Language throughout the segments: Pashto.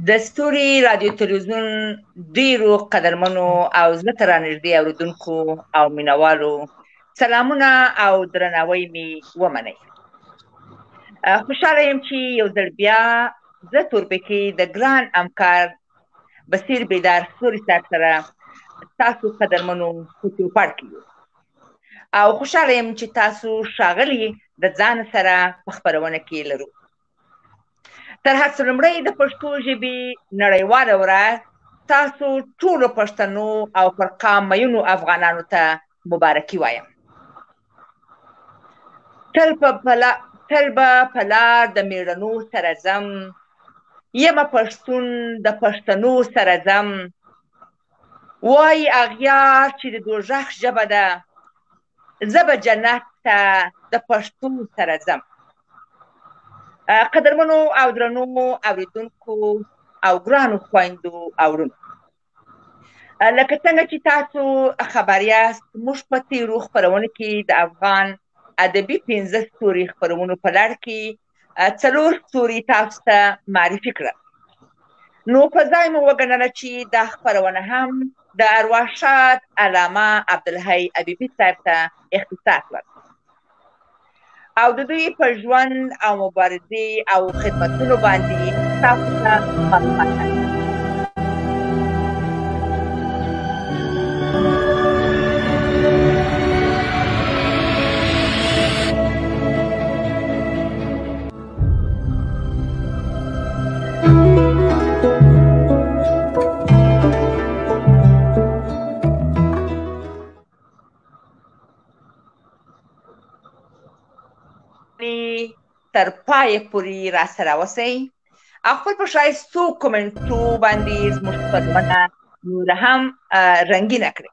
د ستوري رادیو تلویزیون ډیرو قدرمنو او زړه ته رانږدې اورېدونکو او مینوالو سلامونه او درناوی مې ومنئ. خوشحاله یم چې یو ځل بیا زه تورپیکۍ د ګران همکار بصیر بیدار ستوري صاحب سره تاسو قدرمنو په چوپړ کې یو او خوشحاله یم چې تاسو ښاغلي د ځان سره په خپرونه کې لرو. تر هر څه لومړی د پښتو ژبې نړیواله ورځ تاسو ټولو پښتنو او پر قام مینو افغانانو ته مبارکي وایم. تل به په لار د مېړنو سره ځم، یمه پښتون د پښتنو سره ځم. وایي اغیار چې د دوږخ ژبه ده، زه به جنت ته د پښتو سره ځم. قدرمنو او درنو اوریدونکو او ګرانو خویندو او وروڼو، لکه څنګه چې تاسو خبر یاست، موږ په تېرو خپرونو کې د افغان ادبي 15 ستوري خپرونو په لړ کې 4 ستوري تاسو ته معرفي کړل. نو په ځای مو وګڼله چې دا خپرونه هم د ارواښاد علامه عبدالحی حبیبي صاحب ته اختصاص ورکړه او د دوی په ژوند او مبارزې او خدمتونو باندې تاسو ته معلومات راکړي. تر پایه پورې راسره اوسئ او خپل په ښایستو کومنټو باندې زموږ خپرونه نوره هم رنګینه کړئ.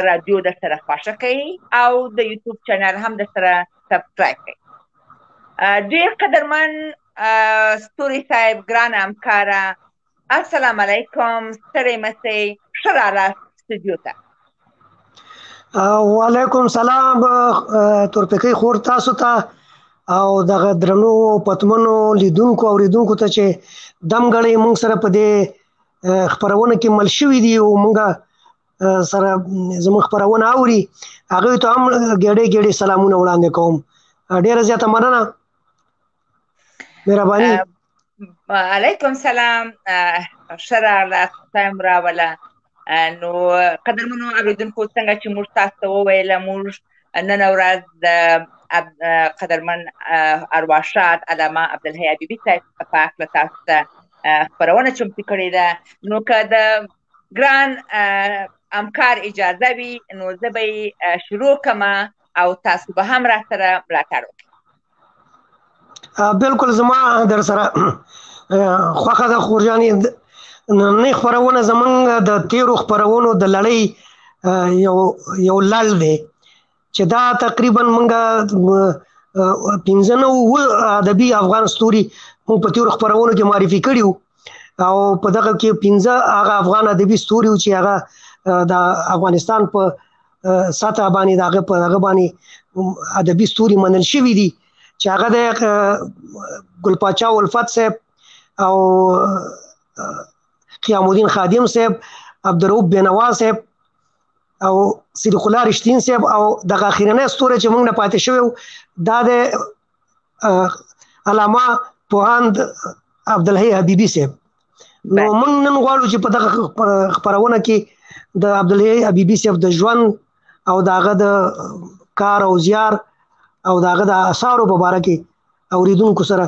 راډیو درسره خوښه کوئ او د یوټیوب چینل هم درسره سبسکرایب کړئ. ډېر قدرمن ستوري صاحب، ګران همکاره، السلام علیکم، ستړی مسئ، ښه راغلاست استودیو ته. وعلیکم سلام تورپیکۍ خور، تاسو ته او دغه درنو پتمنو لیدونکو او اوریدونکو ته چې دم غړی مونږ سره په دې خپرونه کې مل شوي دي او مونږ سره زموږ خپرونه اوري، هغوی ته هم ګېډې ګېډې سلامونه وړاندې کوم. ډېره زیاته مننه، مهرباني. علیکم سلام، ښه راغلاست، خدای مو راوله. نو قدرمنو اوریدونکو، څنګه چې موږ تاسو ته وویله، موږ نن ورځ د قدرمن ارواښاد علامه عبدالحی حبیبي صاحب په هکله تاسو ته خپرونه چمتو کړې ده. نو که د ګران همکار اجازه وي نو زه به یې شروع کړمه او تاسو به هم راسره ملاتړ وکړئ. بلکل، زما در سره خوښه ده خورجانې. نننۍ خپرونه زموږ د تېرو خپرونو د لړۍ یو لړ دی چې دا تقریبا موږ 15 ادبي افغان ستوري موږ په تېرو خپرونو کې معرفي کړي وو او په دغه کې 15 هغه افغان ادبي ستوري وو چې هغه د افغانستان په سطح باندې په هغه باندې ادبي ستوري منل شوي دي، چې هغه د ګل پاچا الفت صاحب او قیام الدین خادم صاحب، عبدالرؤف بینوا صاحب او صدیق الله رښتین صاحب او دغه اخرنی ستوری چې موږ نه پاتې شوی دا د علامه پوهاند عبدالحی حبیبي صاحب. نو موږ نن غواړو چې په دغه خپرونه کې د عبدالحی حبیبي صاحب د ژوند او د هغه د کار او زیار او د هغه د اثارو په باره کې اوریدونکو سره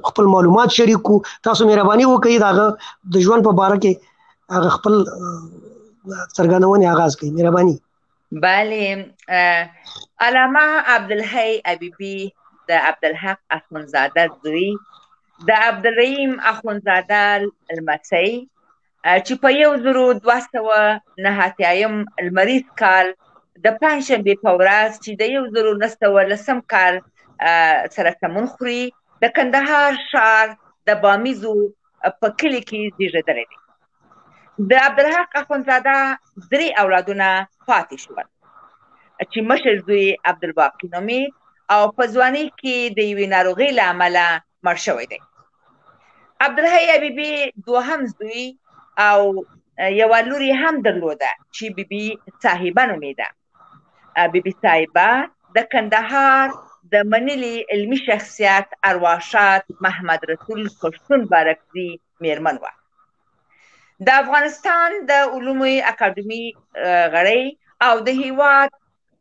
خپل معلومات شریک کو. تاسو مهرباني وکړئ د هغه د ژوند په باره کې هغه خپل څرګندونې آغاز کړئ، مهرباني. بله، علامه عبدالحی حبیبي د عبدالحق اخوندزاده زوی، د عبدالرحیم اخوندزاده لمسی، چې په 1289 لمریز کال د پنجشنبې په ورځ چې د 1910 کال سره سمون خوري د کندهار ښار د بامیزو په کلي کې زیږېدلی دی. د عبدالحق اخوندزاده 3 اولادونه پاتې شول چې مشر زوی عبدالباقي نومید او په ځوانۍ کې د یوې ناروغۍ له امله مړ شوی دی. عبدالحی حبیبي دوهم زوی او یوه لور هم درلوده چې بیبي صاحبه نومیده. بیبي صاحبه د کندهار د منلي علمي شخصیت ارواښاد محمد رسول پښتون بارکزي میرمن وه. د افغانستان د علومو اکاډمي غړی او د هیواد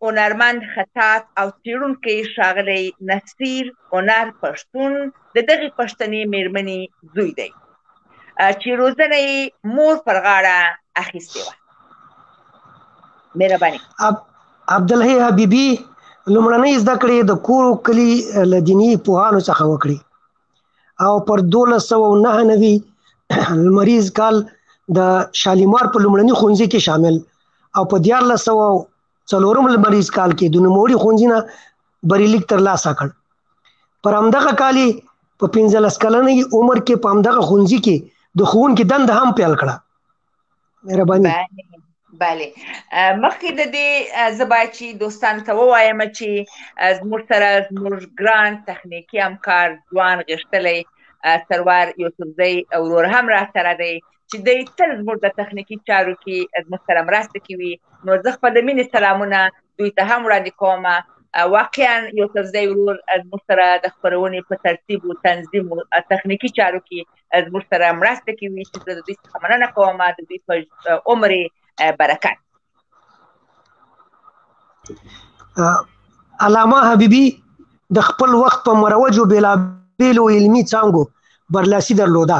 هنرمند خطاط او څېړونکی ښاغلی نصیر هنر پښتون د دغې پښتنې میرمنې زوی دی چې روزنه یې مور پر غاړه اخیستې وه. مهرباني. عبدالحی حبیبي لومړنۍ زده کړې د کور کلي له دیني پوهانو څخه وکړې او پر 1299 لمریز کال د شالیمار په لومړني ښوونځي کې شامل او په 1404 لمریز کال کې د نوموړي ښوونځي نه بریلیک ترلاسه کړ. پر همدغه کال یې په 15 کلنۍ عمر کې په همدغه ښوونځي کې د ښوونکي دنده هم پیل کړه. مهرباني. بله. مخکې د دې زه باید چې دوستانو ته ووایم چې زموږ سره زموږ ګران تخنیکي همکار ځوان غښتلی سرور یوسفزی ورور هم راسره دی چې دی تل زموږ د تخنیکي چارو کې زموږ سره مرسته کوي. نو زه خپل د مینې سلامونه دوی ته هم وړاندې کوم. واقعا یوسفزی ورور زموږ سره د خپرونې په ترتیب و تنظیم و تخنیکي چارو کې زموږ سره مرسته کوي چې زه د دوی څخه مننه کوم. د دوی په عمر برکت. علامه حبیبي د خپل وخت په مروجو بېلابېلو علمي څانګو برلاسي درلوده،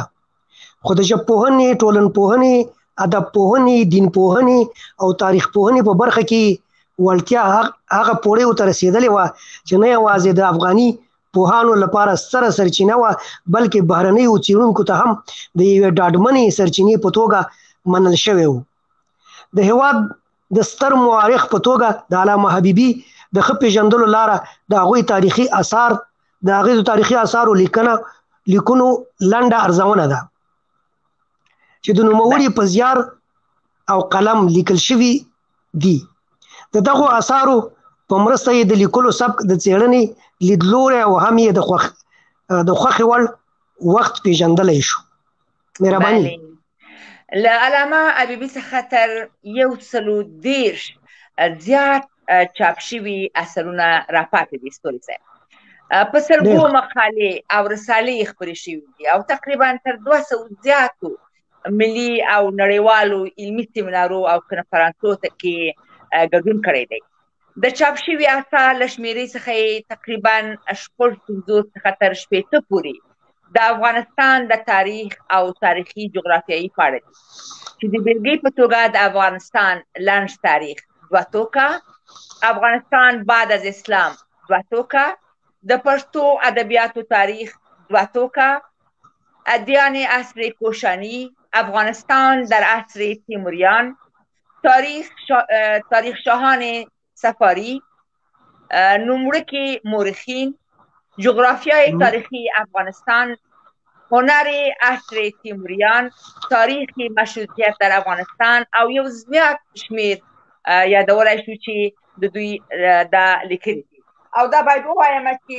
خو د ژبپوهنې، ټولنپوهنې، ادبپوهنې، دینپوهنې او تاریخپوهنې په برخه کې وړتیا هغه پوړیو ته رسېدلې وه چې نه یوازې د افغاني پوهانو لپاره ستره سرچینه وه بلکې بهرنیو څېړونکو ته هم د یوې ډاډمنې سرچینې په توګه منل شوی و. د هېواد د ستر مورخ په توګه د علامه حبیبي د ښه پېژندلو لاره د هغوی تاریخي اثار د هغې تاریخي اثارو لیکنو لنډه ارزونه ده چې د نوموړي په زیار او قلم لیکل شوي دي. د دغو اثارو په مرسته یې د لیکلو سبک د څېړنې لیدلوری او هم یې د خوښې وړ وخت پېژندلی شو. مهرباني. له علامه حبیبي څخه تر 130 زیات چاپ شوي اثرونه راپاتې دي ستوري صاحب. په سلګو مقالې او رسالې خپرې شوي دي او تقریبا تر 200 زیاتو ملي او نړیوالو علمي سیمینارو او کنفرانسو ته کې ګډون کړی دی. د چاپ شوي اثار له شمېرې څخه یې تقریبا 50 څخه تر 60 پورې د افغانستان د تاریخ او تاریخي جغرافیایي په اړه دي چې د بېلګې په توګه د افغانستان لنډ تاریخ 2 ټوکه، افغانستان بعد از اسلام 2 ټوکه، د پښتو ادبیاتو تاریخ 2 ټوکه، ادیان عصر کوشانی، افغانستان در عصر تیموریان، تاریخ شاهان سفاری، نومړکي مورخین، جغرافیای تاریخی افغانستان، هنر عصر تیموریان، تاریخ مشروطیت در افغانستان او یو زیات شمیر یادولی شو چې د دوی دا لیکلي دي. او دا باید ووایم چې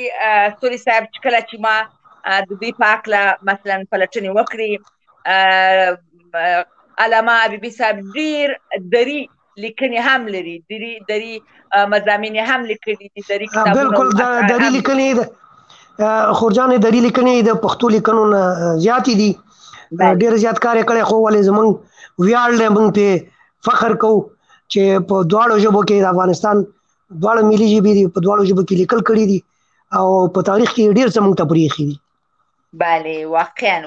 ستوري صاحب چې کله چې ما د دوی په هکله مثلا پلټنې وکړې، علامه حبیبي صاحب ډېر دري لیکنې هم لري، دري مضامین هم لیکلي دي، دري کتابونه. بالکل دري لیکنې خورجان دري لیکنې د پښتو لیکنو نه زیاتې دي، ډېر زیات کار یې کړی، خو ولې زموږ ویاړ دی، موږ پې فخر کوو چې په دواړو ژبو کې د افغانستان دواړه ملي ژبې دي، په دواړو ژبو کې لیکل کړي دي او په تاریخ کې ډېر څه موږ ته پرېښي دي. بله واقعا.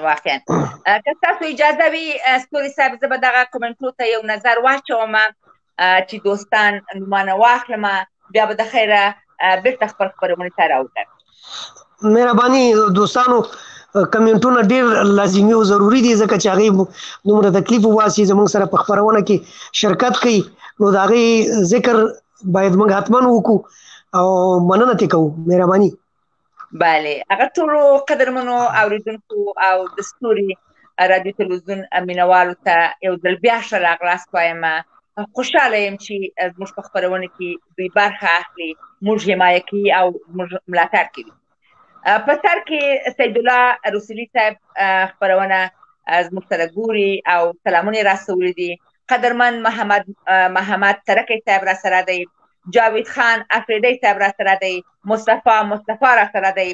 که تاسو اجازه وي ستوري صاحب زه به دغه کومنټو ته یو نظر واچوم چې دوستان نومانه واخلم، بیا به د خیره بیرته خپل خپرونې ته راوځم. مهرباني. دوستانو کمنټونه ډېر لازمي او ضروري دي ځکه چې هغوی دومره تکلیف وباسي زموږ سره په خپرونه کې شرکت کوي، نو د هغې ذکر باید موږ حتما وکړو او مننه ترې کوو. مهرباني. بله. هغه ټولو قدرمنو اوریدونکو او د ستوري رادیو تلویزیون مینوالو ته یو ځل بیا ښه راغلاست وایم. خوشحاله یم چې زموږ په خپرونه کې دوی برخه اخلي، موږ حمایه کوي او موږ ملاتړ کوي. په سر کې سید الله رسولي صاحب خپرونه زموږ سره ګوري او سلامونه یې راسولی دي. قدرمن محمد ترکی صاحب را سره دی، جاوید خان افریدی صاحب را سره دی، مصطفی را سره دی،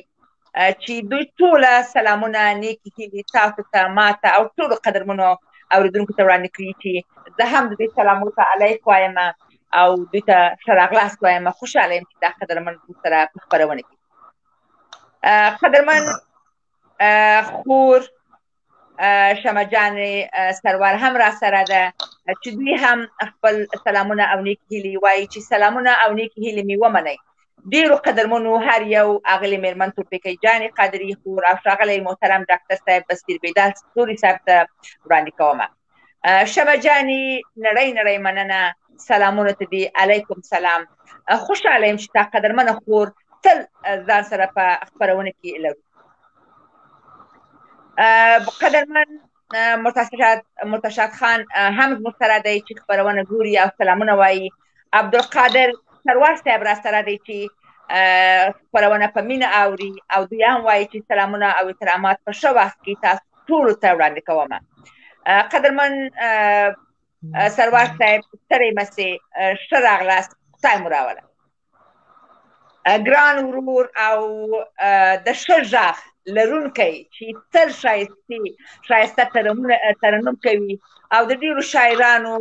چې دوی ټوله سلامونه نیکې هیلې تاسو ته ماته او ټولو قدرمنو اورېدونکو ته وړاندې کړي چې زه هم د دوی سلامونو ته علیک وایم او دوی ته ښه راغلاست وایم. خوشحاله یم چې دا قدرمن سره په خپرونه کې قدرمن خور شمه جان سرور هم را سره ده چې دوی هم خپل سلامونه او نیکې هیلې وایي چې سلامونه او نیکې هیلې مې ومنئ. ډیرو قدرمنو هر یو اغلې میرمن تورپیکۍ جانې قادري خور او ښاغلی محترم ډاکټر صاحب بصیر بیدار ستوري صاحب ته وړاندې کومه. شمه جانې نړۍ مننه، سلامونه ته دي، علیکم سلام. خوشحاله یم چې تا قدرمنه خور تل ځان سره په خپرونه کې لرو. قدرمن مرتشد خان هم زموږ سره دی چې خپرونه ګوري او سلامونه وایي. عبدالقادر سرور صاحب را سره دی چې خپرونه په مینه اوري او دوی هم وایي چې سلامونه او احترامات په ښه وخت کې تاسو ټولو ته وړاندې کومه. قدرمن سرور صاحب ستړی مسې، ښه راغلاست، خدای مو راوله. ګران ورور او د ښه غږ لرونکی چې تل ښایسته ترنم کوي او د ډېرو شاعرانو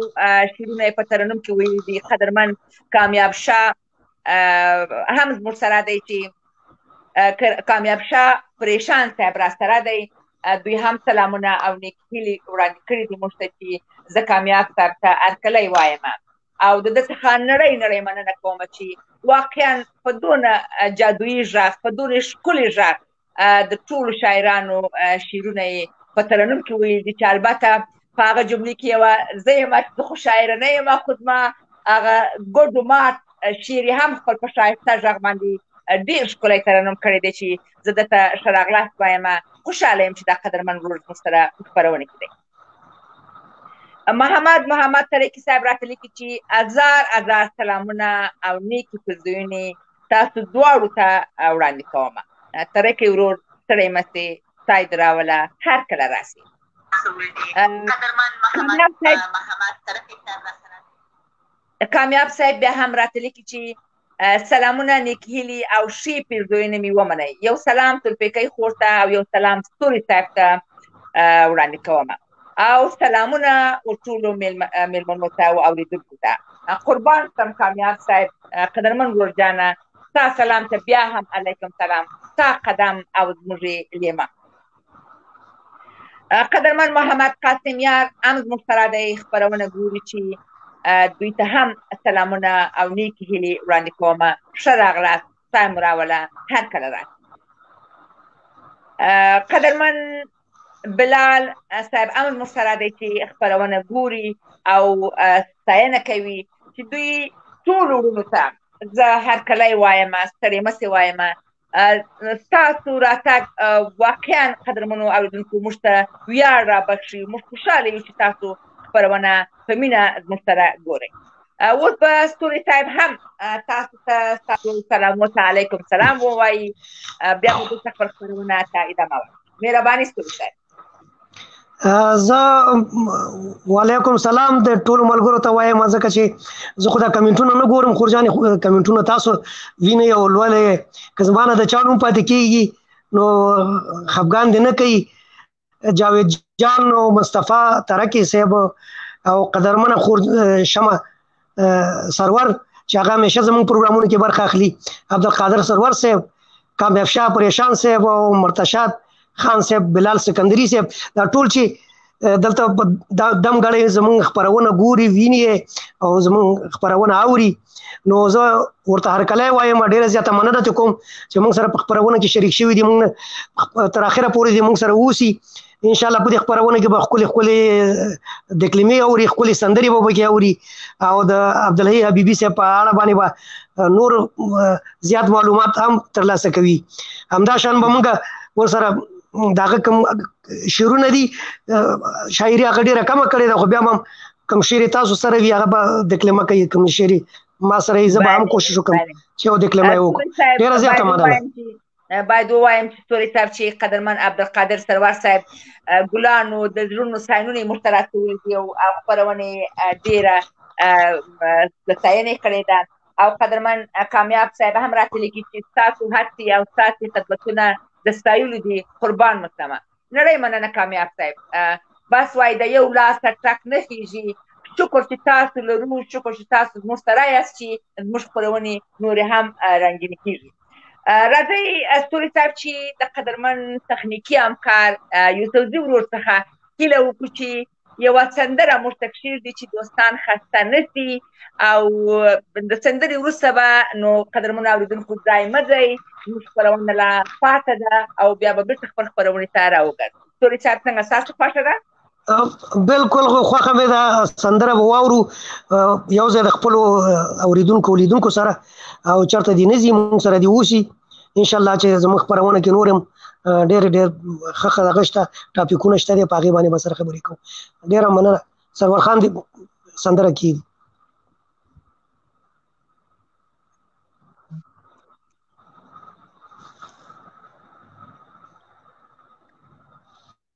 شعرونه یې په ترنم کې ویلي دي، قدرمن کامیاب شاه هم زموږ سره دی چې کامیاب شاه پریشان صاحب را سره دی. دوی هم سلامونه او نیکې هیلې وړاندې کړي دي موږ ته چې زه کامیاب صاحب ته هرکلی وایم او د ده څخه نړۍ مننه کومه چې واقعا په دونه جادویي غږ، په دونه ښکلي غږ د ټولو شاعرانو شعرونه یې په ترنم کې ویلي دي چې البته په هغه جملې کې یوه زه یم چې زه خو شاعره نه یم، خو زما هغه ګډو مات شعر یې هم خپل په ښایسته غږ باندې ډېر ښکلی ترنم کړی دی چې زه ده ته ښه راغلاست وایم. خوشحاله یم چې دا قدرمن ورور زموږ سره په خپرونه کې دی. محمد ترکی صاحب راته لیکي چې هزار سلامونه او نیکې پرزوینې تاسو دواړو ته وړاندې کومه. ترکی ورور ستړی مسې، سای دې راوله، هر کله راسي. کامیاب صاحب بیا هم راته لیکي چې سلامونه، نیکې هیلې او ښې پیرزوینې مې ومنئ. یو سلام تورپیکۍ خور ته او یو سلام ستوري صاحب ته وړاندې کومه او سلامونه ټولو میلمنو ته او اورېدونکو ته. قربان شم کامیاب صاحب، قدرمن ورور جانه، ستا سلام ته بیا هم علیکم سلام، ستا قدم او زموږ لیمه. قدرمن محمد قاسم یار هم زموږ سره دی، خپرونه ګوري چې دوی ته هم سلامونه او نیکې هیلې وړاندې کومه. ښه راغلاست، خدای مو راوله، هر کله راست. قدرمن بلال صاحب هم زموږ سره دی چې خپرونه ګوري او ستاینه کوي چې دوی ټولو وروڼو ته زه هرکلی وایم، ستړی مسې وایم. ستاسو راتګ واقعا قدرمنو اورېدونکو موږ ته ویاړ رابخښي، موږ خوشحاله یو چې تاسو خپرونه په مینه زموږ سره ګورئ. اوس به ستوري صاحب هم تاسو ته ستاسو سلامونه ته علیکم سلام ووایي، بیا به دلته خپل خپرونه ته ادامه ورکړي. مهرباني ستوري صاحب. زه وعلیکم سلام د ټولو ملګرو ته وایم، ځکه چې زه خو دا کمنټونه نه ګورم، خورجانې کمنټونه تاسو وینئ او لولئ. که زما نه د چا نوم پاتې کېږي نو خفګان دې نه کوي. جاوید جان او مصطفی ترکی صاحب او قدرمنه خور شمه سرور چې هغه همیشه زموږ پروګرامونو کې برخه اخلي، عبدالقادر سرور صاحب، کامیاب شاه پریشان صاحب او مرتشد خان صاحب، بلال سکندری صاحب، دا ټول چې دلته دم غړي زموږ خپرونه ګوري، ویني او زموږ خپرونه اوري، نو زه ورته هرکلی وایم. ډېره زیاته مننه کوم چې موږ سره په خپرونه کې شریک شوي دي، موږ تر اخره پورې دې موږ سره اوسي. ان شاء الله په دې خپرونه کې به ښکلې د کلمې اوري، ښکلې سندرې به پکې اوري او د عبدالحی حبیبي صاحب په اړه باندې به نور زیات معلومات هم ترلاسه کوي. همدا شان به موږ ورسره داغه کوم شعرونه دي، شاعري هغه ډېره کمه کړې ده، خو بیا هم کوم شعر تاسو سره وي هغه به دکلمه کوي، کوم شعر ما سره یې زه به هم کوشش وکړم چې یو دکلمه یې وکړم. ډېره زیاته مننه. باید ووایم چې ستوري صاحب چې قدرمن عبدالقادر سرور صاحب ګلانو د زړونو ساینونه یې موږ ته راڅولي دي او خپرونې ډېره د ستاینې کړې ده او قدرمن کامیاب صاحب هم راته لیکي چې ستاسو هڅې او ستاسې خدمتونه د ستایلو دي قربان مسلمه نړۍ مننه کامیاب صاحب بس وایي د یو لاسه ټک نه خیږي شکر چې تاسو لرو شکر چې تاسو زموږ سره یاست چې زموږ خپرونې نورې هم رنګینې کېږي راځئ ستوري صاحب چې د قدرمن تخنیکي همکار یوسفزي ورور څخه هیله وکړو چې یوه سندره موږ ته کښېږدي چې دوستان خسته نه سي او د سندرې وروسته به نو قدرمنو اورېدونکو ځای مه ځئ زموږ خپرونه لا پاته ده او بیا به بېرته خپل خپرونې ته راوګرځو ستوري صاحب څنګه ستاسو خوښه ده بالکل خوښه مې ده سندره به واورو یو ځای د خپلو اورېدونکو لیدونکو سره او چېرته دې نه ځي مونږ سره دې اوسي انشاءالله چې زموږ خپرونه کې نور هم ډېر ښه دغه شته ټاپیکونه شته دي په هغې باندې به سره خبرې کوو ډېره مننه سرور خان دې سندره کښېږدي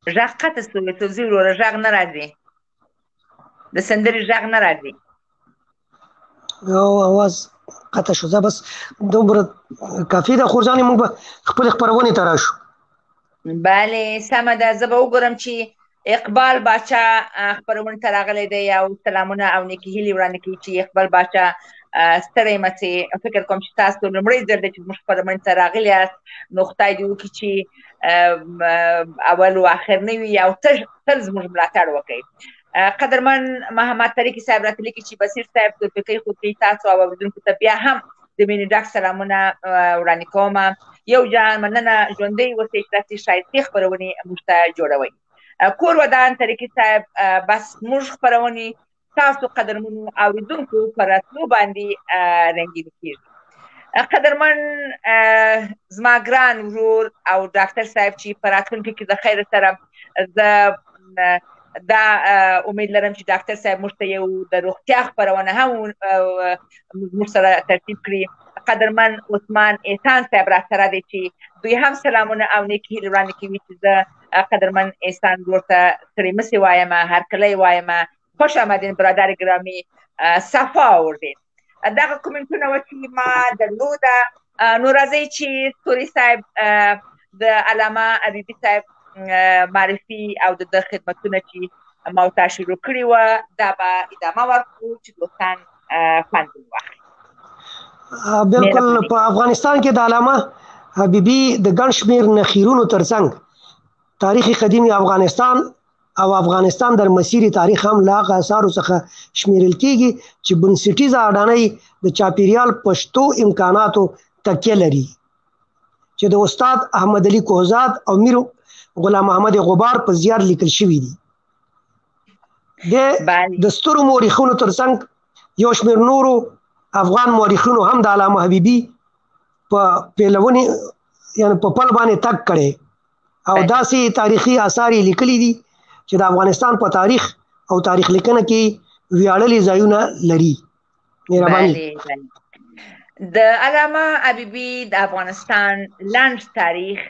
غږ قطع شو یوسفزي وروره غږ نه راځي د سندرې غږ نه راځي او اواز قطع شو زه بس دومره کافي ده خورجانې موږ به خپلې خپرونې ته راشو بله سمه ده زه به وګورم چې اقبال باچا خپرونې ته راغلی دی او سلامونه او نیکې هیلې وړاندې کوي چې اقبال باچا ستړی مه سې فکر کوم چې تاسو لومړی ځل دی چې زموږ خپرونې ته راغلي یاست نو خدای دې وکړي چې اول و آخر نه وي او تل زموږ ملاتړ وکړئ قدرمن محمد طریقي صاحب راته لیکي چې بصیر صاحب تورپیکۍ خوتري تاسو او اورېدونکو ته بیا هم د مینې ډک سلامونه وړاندې کومه یو جان مننه ژوندی اوسئ چې داسې ښایستې خپرونې موږ ته جوړوئ کور ودان طریقي صاحب بس موږ خپرونې تاسو قدرمنو اورېدونکو په راتلو باندې رنګینې کېږي قدرمن زما ګران ورور او ډاکټر صاحب چې په راتلونکي کې د خیر سره زه دا امید لرم چې ډاکټر صاحب موږ ته یو د روغتیا خپرونه هم موږ سره ترتیب کړي قدرمن عثمان احسان صاحب راسره دی چې دوی هم سلامونه او نیکې هیلې وړاندې کوي چې زه قدرمن احسان ورور ته ستړې مه سې وایم هرکلی وایم خوش آمدین برادر ګرامي صفا آوردین دغه کومنټونه وه چې ما درلوده نو راځئ چې ستوري صاحب د علامه حبیبي صاحب معرفي او د ده خدمتونه چې ما ورته شروع کړي وه دا به ادامه ورکړو چې دوستان خوند واخلي بالکل په افغانستان کې د علامه حبیبي د ګڼ شمېر نخیرونو ترڅنګ تاریخ قدیم افغانستان او افغانستان در مسیر تاریخ هم له هغه اثارو څخه شمیرل کېږي چې بنسټیزه اډانۍ د چاپیریال پښتو امکاناتو تکیه لري چې د استاد احمد علي کوهزاد او میر غلام محمد غبار په زیار لیکل شوي دي د سترو مورخینو ترڅنګ یو شمېر نورو افغان مورخینو هم د علامه حبیبي په پیلونې یعنې په پل باندې تګ کړی او داسې تاریخي آثار یې لیکلي دي چې د افغانستان په تاریخ او تاریخ لیکنه کې ویاړلي ځایونه لري مهرباني د علامه حبیبي د افغانستان لنډ تاریخ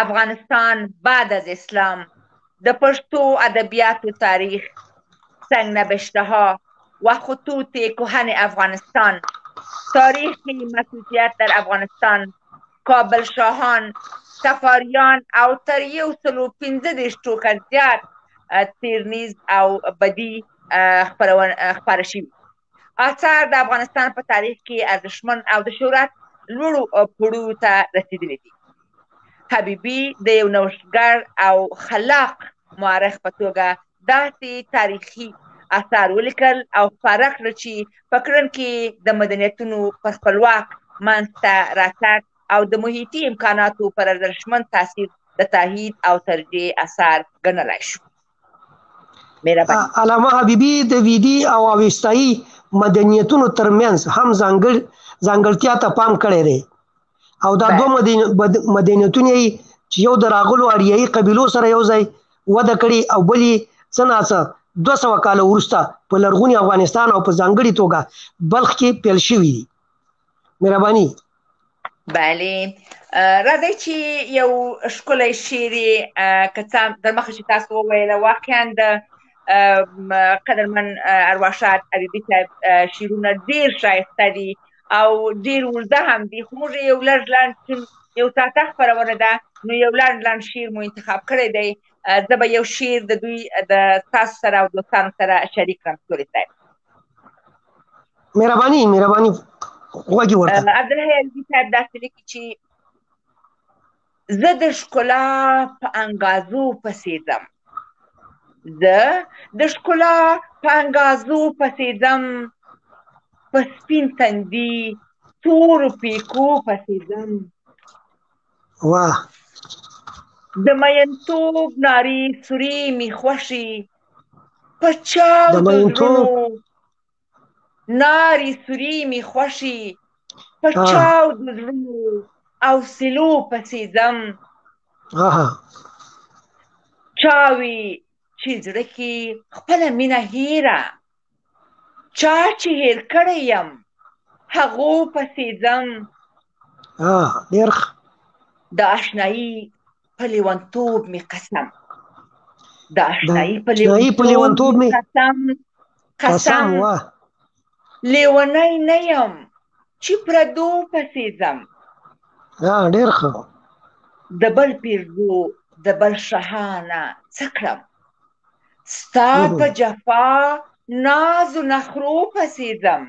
افغانستان بعد از اسلام د پښتو ادبیاتو تاریخ سنگ نبشته ها و خطوط کهن افغانستان تاریخ مشروطیت در افغانستان کابل شاهان سفاریان او تر 115 ټوکه زیات څیړنیز او بدی خپاره شوي آثار د افغانستان په تاریخ کې ارزښتمن او د شهرت لوړو پوړیو ته رسېدلي دي حبیبي د یو نوښتګر او خلاق مورخ په توګه داسې تاریخي آثار ولیکل او خپاره کړل چې په کړن کې د مدنیتونو پر خپلواک منځته راتګ او د محیطي امکاناتو پر ارزښتمن تاثیر د تایید او ترجیح اثار ګڼلی شو علامه حبیبي د ویدي او اوستایي مدنیتونو ترمنځ هم ځانګړتیا ته پام کړی دی او دا دوه مدنیتونه چې یو د راغلو اریایي قبیلو سره یو ځای وده کړي او بل یې څه ناڅه 200 کاله وروسته په لرغوني افغانستان او په ځانګړې توګه بلخ کې پیل شوي دي مهرباني بله راځئ چې یو ښکلی شعر یې که څه در مخه چې تاسو وویله واقعا د قدرمن ارواښاد حبیبي صاحب شعرونه ډېر ښایسته دي او ډېر اوږده هم دي، خو موږ یو لږ لنډ چون یو ساعته خپرونه ده نو یو لنډ شعر مو انتخاب کړی دی. زه به یو شعر د دوی د تاسو سره او دوستانو سره شریک کړم. ستوري صاحب مهرباني غوږ ورته. عبدالحی علوي صاحب داسې لیکي چې زه د ښکلا په انګازو پسې ځم، زه د ښکلا په انګازو پسې ځم، په سپین تندي تورو پیکو پسې ځم. واه د مینتوب نارې سورې مې خوښې، په چاو د زړونو نارې سورې مې خوښې، په چاو د زړونو او سلو پسې ځم. چاوي چې زړه کې خپله مینه هیره، چا چې هیر کړی یم هغو پسې ځم. د آشنایي په لیونتوب مې قسم، د آشنایي په لیونتوب مې قسم، لیونی نه یم چې پردو پسې ځم. ډېر ښه. د بل پیرزو د بل شاهانه څه کړم، ستا په جفا نازو نخرو پسې ځم.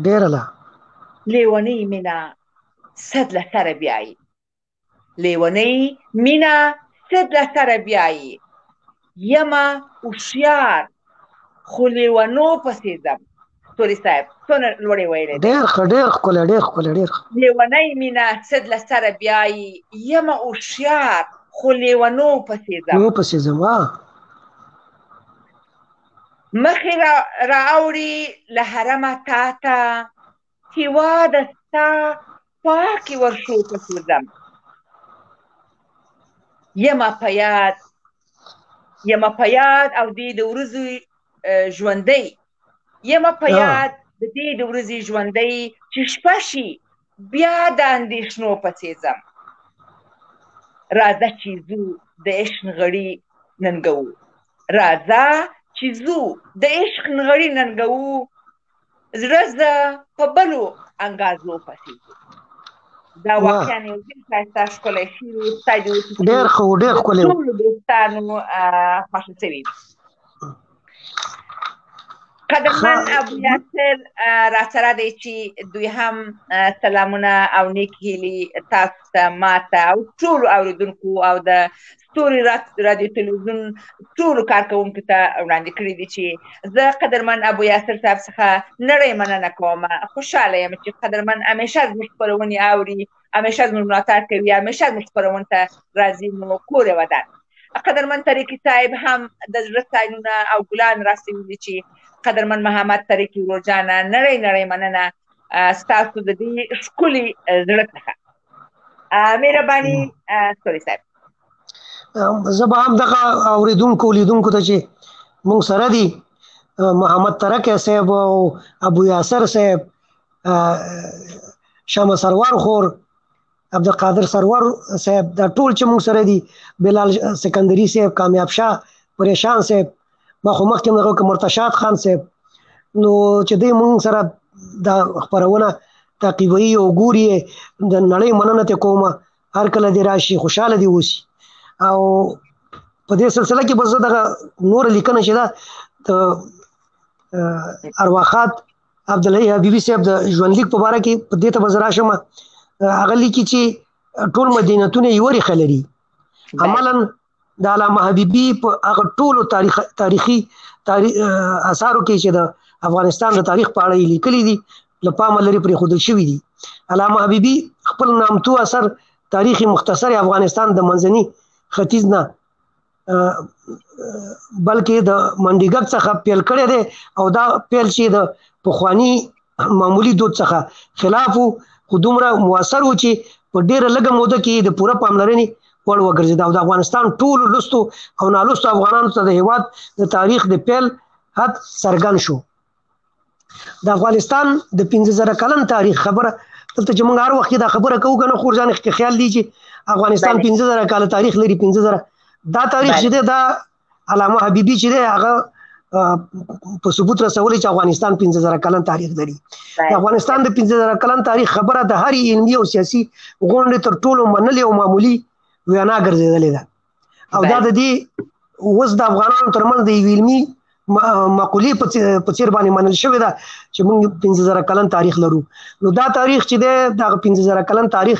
ډېره ده. لیونۍ مینه صد له سره بیایي، لیونۍ مینه صد له سره بیایي، یمه هوښیار خو لیونو پسې ځم. ستوري صاحب څونه لوړې ویلې دي. ډېر ښه، ډېر ښکلی، ډېر ښکلی، ډېر ښه. لیونۍ مینه صد له سره بیایي، یمه هوښیار خو لیونو پسې ځم. مخې را اوړي له حرمه تا ته، هېواده ستا پاکې ورشو پسې ځم. یمه په یاد او دې د ورځو ژوندۍ، یمه په یاد د دې د ورځې ژوندۍ، چې شپه شي بیا د اندېښنو پسې ځم. راځه چې ځو د عشق نغړي ننګوو، راځه چې ځو د عشق نغړي ننګوو، زړه زه په بلو انګازو پسې ځو. دا واقعا یو ډېر ښایسته ښکلی شعر و. ستای دې وکړي ډېر ښه و، ډېر ښکلی و. ټولو دوستانو خوښه شوي. قدرمن ابو یاسر راسره دی چې دوی هم سلامونه او نیک هیلې تاسو ته، ماته او ټولو اورېدونکو او د ستوري رادیو تلویزیون ټولو کارکوونکو ته وړاندې کړي دي چې زه قدرمن ابو یاسر صاحب څخه نړۍ مننه کوم. خوشحاله یم چې قدرمن همیشه زموږ خپرونې اوري، همیشه زموږ ملاتړ کوي، همیشه زموږ خپرونو ته راځي. نو کور یې ودان. قدرمن طریقي صاحب هم د زړه ساینونه او ګلان راسوي چې قدرمن محمد طریقي ورور جانه نړۍ مننه ستاسو د دې ښکلي زړه څخه. مهرباني ستوري صاحب. زه به هم دغه اورېدونکو لیدونکو ته چې موږ سره دي، محمد ترکی صاحب او ابو یاسر صاحب، شمه سرور خور، عبدالقادر سرور صاحب، دا ټول چې موږ سره دي، بلال سکندري صاحب، کامیاب شاه، پریشان صاحب، ما خو مخکې دغه مرتشاد خان صاحب، نو چې دوی موږ سره دا خپرونه تعقیبوي او ګوري، د نړۍ مننه ترې کوم. هر کله دې راشي خوشحاله دې اوسي. او په دې سلسله کې به زه دغه نور لیکنه چې ده د ارواښاد عبدالحی حبیبي صاحب د ژوندلیک په باره کې په دې ته به زه راشم. هغه لیکي چې ټول مدینتونه یوه ریښه لري. عملا د علامه حبیبي په هغه ټولو تاریخي اثارو کې چې د افغانستان د تاریخ په اړه یې لیکلي دي له پامه لرې پرېښودل شوي دي. علامه حبیبي خپل نامتو اثر تاریخ مختصر افغانستان د منځني ختیځ نه بلکې د منډیګک څخه پیل کړی دی، او دا پیل چې د پخواني معمولي دود څخه خلاف و، خو دومره مؤثر و چې په ډېره لږه موده کې د پوره پاملرنې وړ وګرځېد او د افغانستان ټولو لوستو او نالوستو افغانانو ته د هېواد د تاریخ د پیل حد څرګند شو. د افغانستان د 15,000 کلن تاریخ خبره دلته چې موږ هر وخت دا خبره کوو کنه خور ځان کې خیال دی چې افغانستان 15000 کال تاریخ لري 15000 دا تاریخ چې دی دا علامه حبیبي چې دی هغه په ثبوت رسولي چې افغانستان 15000 کلن تاریخ لري افغانستان د 15000 کلن تاریخ خبره د هر علمي او سیاسي غونډې تر ټولو منلې او معمولی وینا ګرځېدلې ده او دا د دې اوس د افغانانو ترمنځ د علمي مقولې په څیر باندې منل شوې ده چې موږ 15000 کلن تاریخ لرو نو دا تاریخ چې دی دا 15000 کلن تاریخ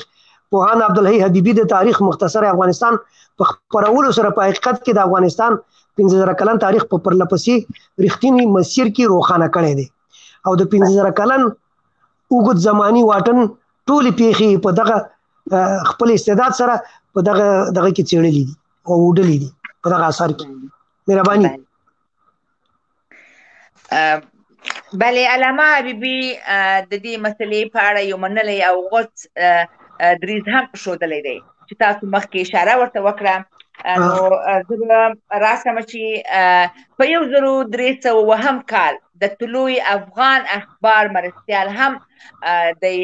پوهان عبدالحی حبیبي د تاریخ مختصر افغانستان په خپرولو سره په حقیقت کې د افغانستان 15000 کلن تاریخ په پرلپسې رښتینی مسیر کې روښانه کړی دی او د 15000 کلن اوږد زماني واټن ټولې پیښې په دغه خپل استعداد سره په دغه کې څېړلې دي او وډلې دي په دغه اثر کې مهرباني بله علامه حبیبي د دې مسلې په اړه یو منلی او غوڅ دریځ هم ښودلی دی چې تاسو مخکې اشاره ورته وکړه نو زه به راسم چې په 1302 کال د طلوع افغان اخبار مرستیال هم دی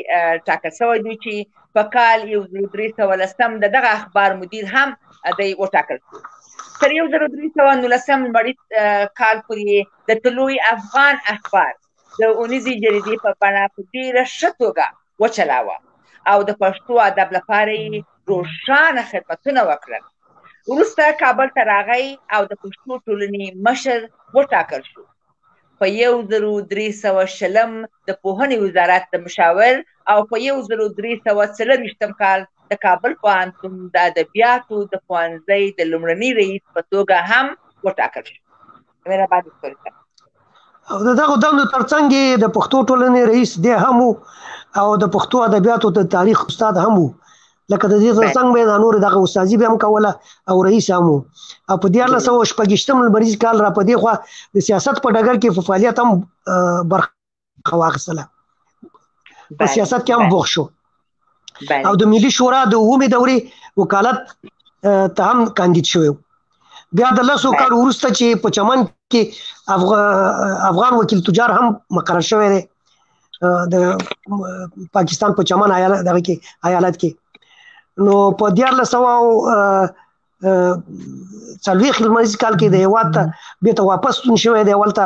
ټاکل شوی دی چې په کال 1310 د دغه اخبار مدیر هم دی وټاکل شو تر 1319 کال پورې د طلوع افغان اخبار د اونیزې جریدې په بڼه په ډېره ښه توګه وچلاوه او د پښتو ادب لپاره یې روښانه خدمتونه وکړل وروسته کابل ته راغی او د پښتو ټولنې مشر وټاکل شو په 1320 د پوهنې وزارت د مشاور او په 1340 کال د کابل پوهنتون د ادبیاتو د پوهنځي د لومړني رئیس په توګه هم وټاکل شو. مهرباني وکړئ. او دغه دغه ترڅنګ د پښتو ټولنې رئیس دی هم او د پښتو ادبیاتو د تاریخ استاد هم لکه د دې ترڅنګ به نور دغه استادي به هم کوله او رئیس هم او په 1428 لمریز کال را په دې خو د سیاست په ډګر کې په فعالیت هم برخه واخیستله په سیاست کې هم بوخ شو او د ملي شورا د اومې دورې وکالت ته هم کاندید شوی بیا د 10 کال وروسته چې په چمن کې افغان وکیل تجار هم مقرر شوی دی د پاکستان په چمن ایالت کې نو په 1440 لمریز کال کې د هیواد ته بیرته واپس شوی دی ولته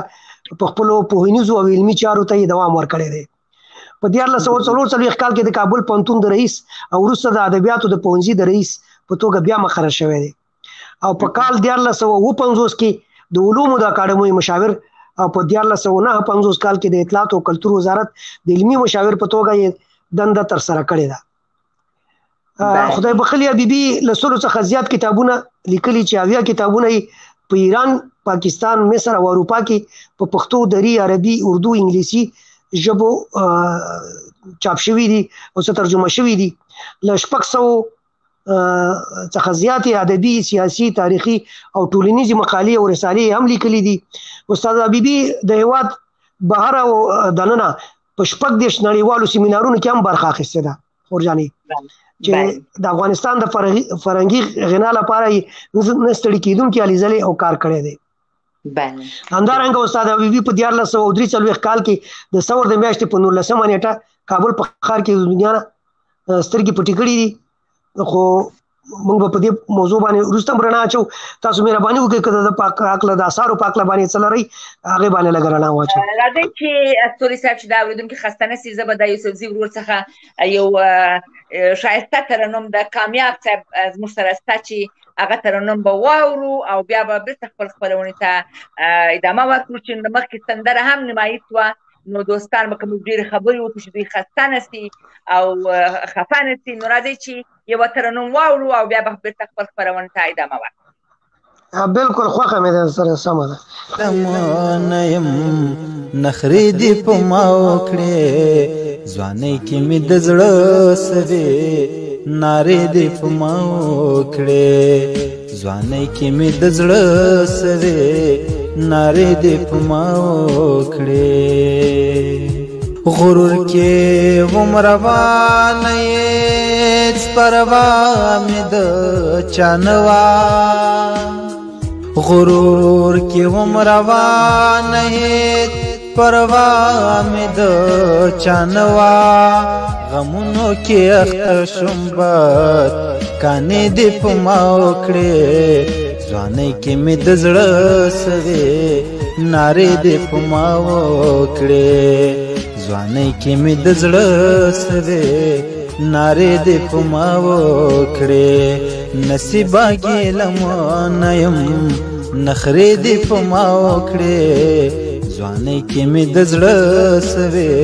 په خپل پوهنیزو او علمي چارو ته دوام ورکړی دی په 1444 کال کې د کابل پوهنتون د رئیس او وروسته د ادبیاتو د پوهنځي د رئیس په توګه بیا مقرر شوی دی او په کال 1450 کې د علومو د اکاډمۍ مشاور او په 1459 کال کې د اطلاعات او کلتور وزارت د علمي مشاور په توګه یې دنده تر سره کړې ده. خدای بخلي حبیبي له 100 څخه زیات کتابونه لیکلي چې 80 کتابونه په ایران، پاکستان، مصر او اروپا کې په پښتو، دري، عربي، اردو، انګلیسي ژبو چاپ شوي دي او څه ترجمه شوي دي. له 600 څخه زیاتې ادبي، سیاسي، تاریخي او ټولنیزې مقالې او رسالې هم لیکلي دي. استاد حبیبي د هیواد بهر او دننه په 14 نړیوالو سیمینارونو کې هم برخه اخیستې ده خورجانې چې د افغانستان د فرهنګي غنا لپاره نه ستړي کېدونکي هلې ځلې او کار کړی دی. همدارنګه استاد حبیبي په 1443 کال کې د ثور د میاشتې په 19 نیټه کابل په ښار کې د دنیا سترګې پټې کړې دي خو موږ په دې موضوع باندې وروسته هم رڼا اچو. تاسو مهرباني وکړئ که د هکله د اثارو په هکله باندې څه لرئ هغې باندې لږه رڼا واچوئ. راځئ چې استوري صاحب چې دا اورېدونکي خسته نه سي زه به د یوسفزي ورور څخه یو ښایسته ترنم د کامیاب صاحب زموږ سره شته چې هغه ترنم به واورو او بیا به بیرته خپل خپرونې ته ادامه ورکړو چې مخکې سندره هم نمایي شوه نو دوستان به که موږ ډېرې خبرې وکړو چې دوی خسته نه سي او خفه نه سي نو راځئ چې یوه ترنم واورو او بیا به بیرته خپل خپرونې ته ادامه ورکړو. بالکل خوښه مې ده سره سمه ده. نه یم نخرې دې په ما وکړې ځوانۍ کې مې د زړه سوې نارې دې په ما وکړې ځوانۍ کې مې د زړه سوې نارې دې په ما وکړې غرور کې وم روانه هېڅ پروا مې د چا نه وه غرور کې وم روانه هېڅ پروا مې د چانوا غمونو کې اخته شوم بد کانې دې په ما وکړې ځوانۍ کې مې د زړه سوې نارې دې په ما وکړې ځوانۍ کې مې د زړه سوې نارې دې په ما وکړې نصیبه ګیله نه یم نخرې دې په ما وکړې ځوانۍ کې مې د زړه سوې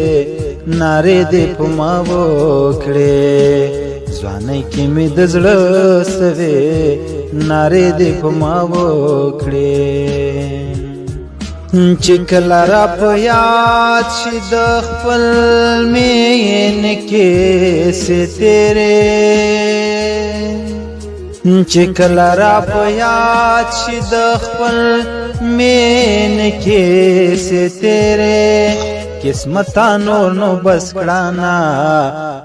نارې دې په ما وکړې ځوانۍ کې مې د زړه سوې نارې دې په ما وکړې چې کله را په یاد شي د خپل مینې کیسې تیرې چې کله را په یاد شي د خپل مینې کیسې تیرې قسمتا نور نو بس کړانا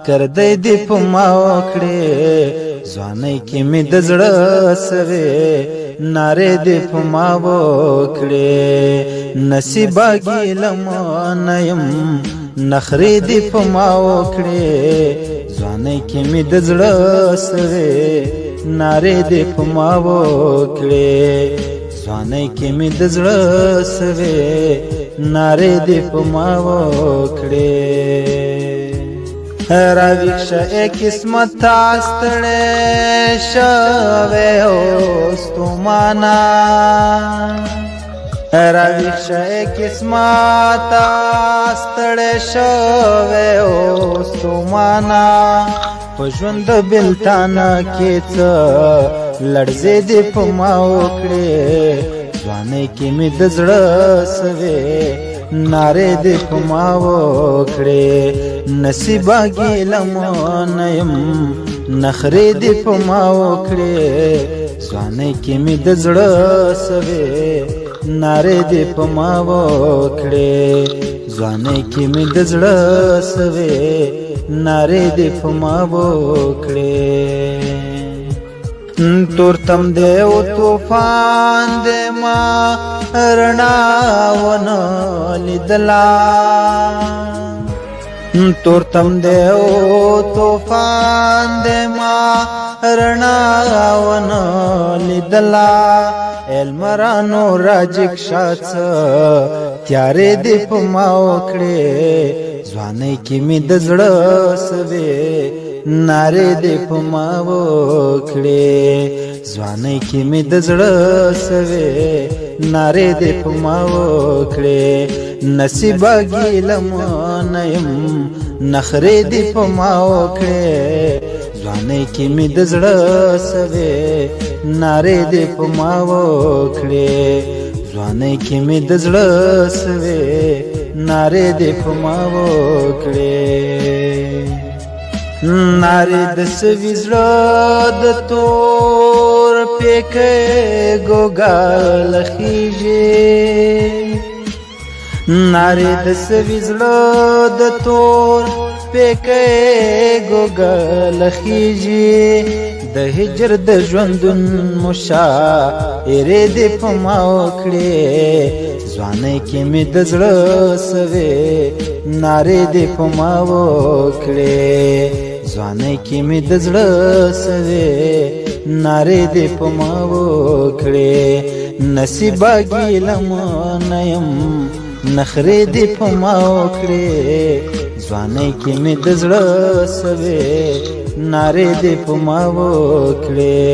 کردی دې په ما وکړې ځوانۍ کې مې د زړه سوې نارې دې په ما وکړې نصیبه ګیله نه یم نخرې دې په ما وکړې ځوانۍ کې مې د زړه سوې نارې دې په ما وکړې ځوانۍ کې مې د زړه سوې نارې دې په ما وکړې راویښه قسمت ستړی شوی اوس ستومانه راویښه قسمت ستړی شوی اوس ستومانه په ژوند بېلتانه کې څه لړزې دې په ما وکړې ځوانۍ کې مې د زړه سوې نارې دې په ما وکړې نصیبه ګیله نه یم نخرې دې په ما وکړې ځوانۍ کې مې د زړه سوې نارې دې په ما وکړې ځوانۍ کې مې د زړه سوې نارې دې په ما وکړې تورتم دې او طوفان دې ما رڼا ونه لیدلا تورتم دې او طوفان دې ما رڼا ونه لیدلا المرانو راجک شاڅ تیارې دې په ما وکړې ځوانۍ کې مې د زړه سوې نارې دې په ما وکړې ځوانۍ کې مې د زړه سوې نارې دې په ما وکړې نصیبه ګیله نه یم نخرې دې په ما وکړې ځوانۍ کې مې د زړه سوې نارې دې په ما وکړې ځوانۍ کې مې د زړه سوې نارې دې په ما وکړې نارې د سوي زړه د تور پیکې ګوګل خیږي نارې د سوي زړه د تور پیکې ګوګل خیږي د هجر د ژوندون مشاعرې دې په ما وکړې ځوانۍ کې مې د زړه سوې نارې دې په ما وکړې ځوانۍ کې مې د زړه سوې نارې دې په ما وکړې نصیبه ګیله نه یم نخرې دې په ما وکړې ځوانۍ کې مې د زړه سوې نارې دې په ما وکړې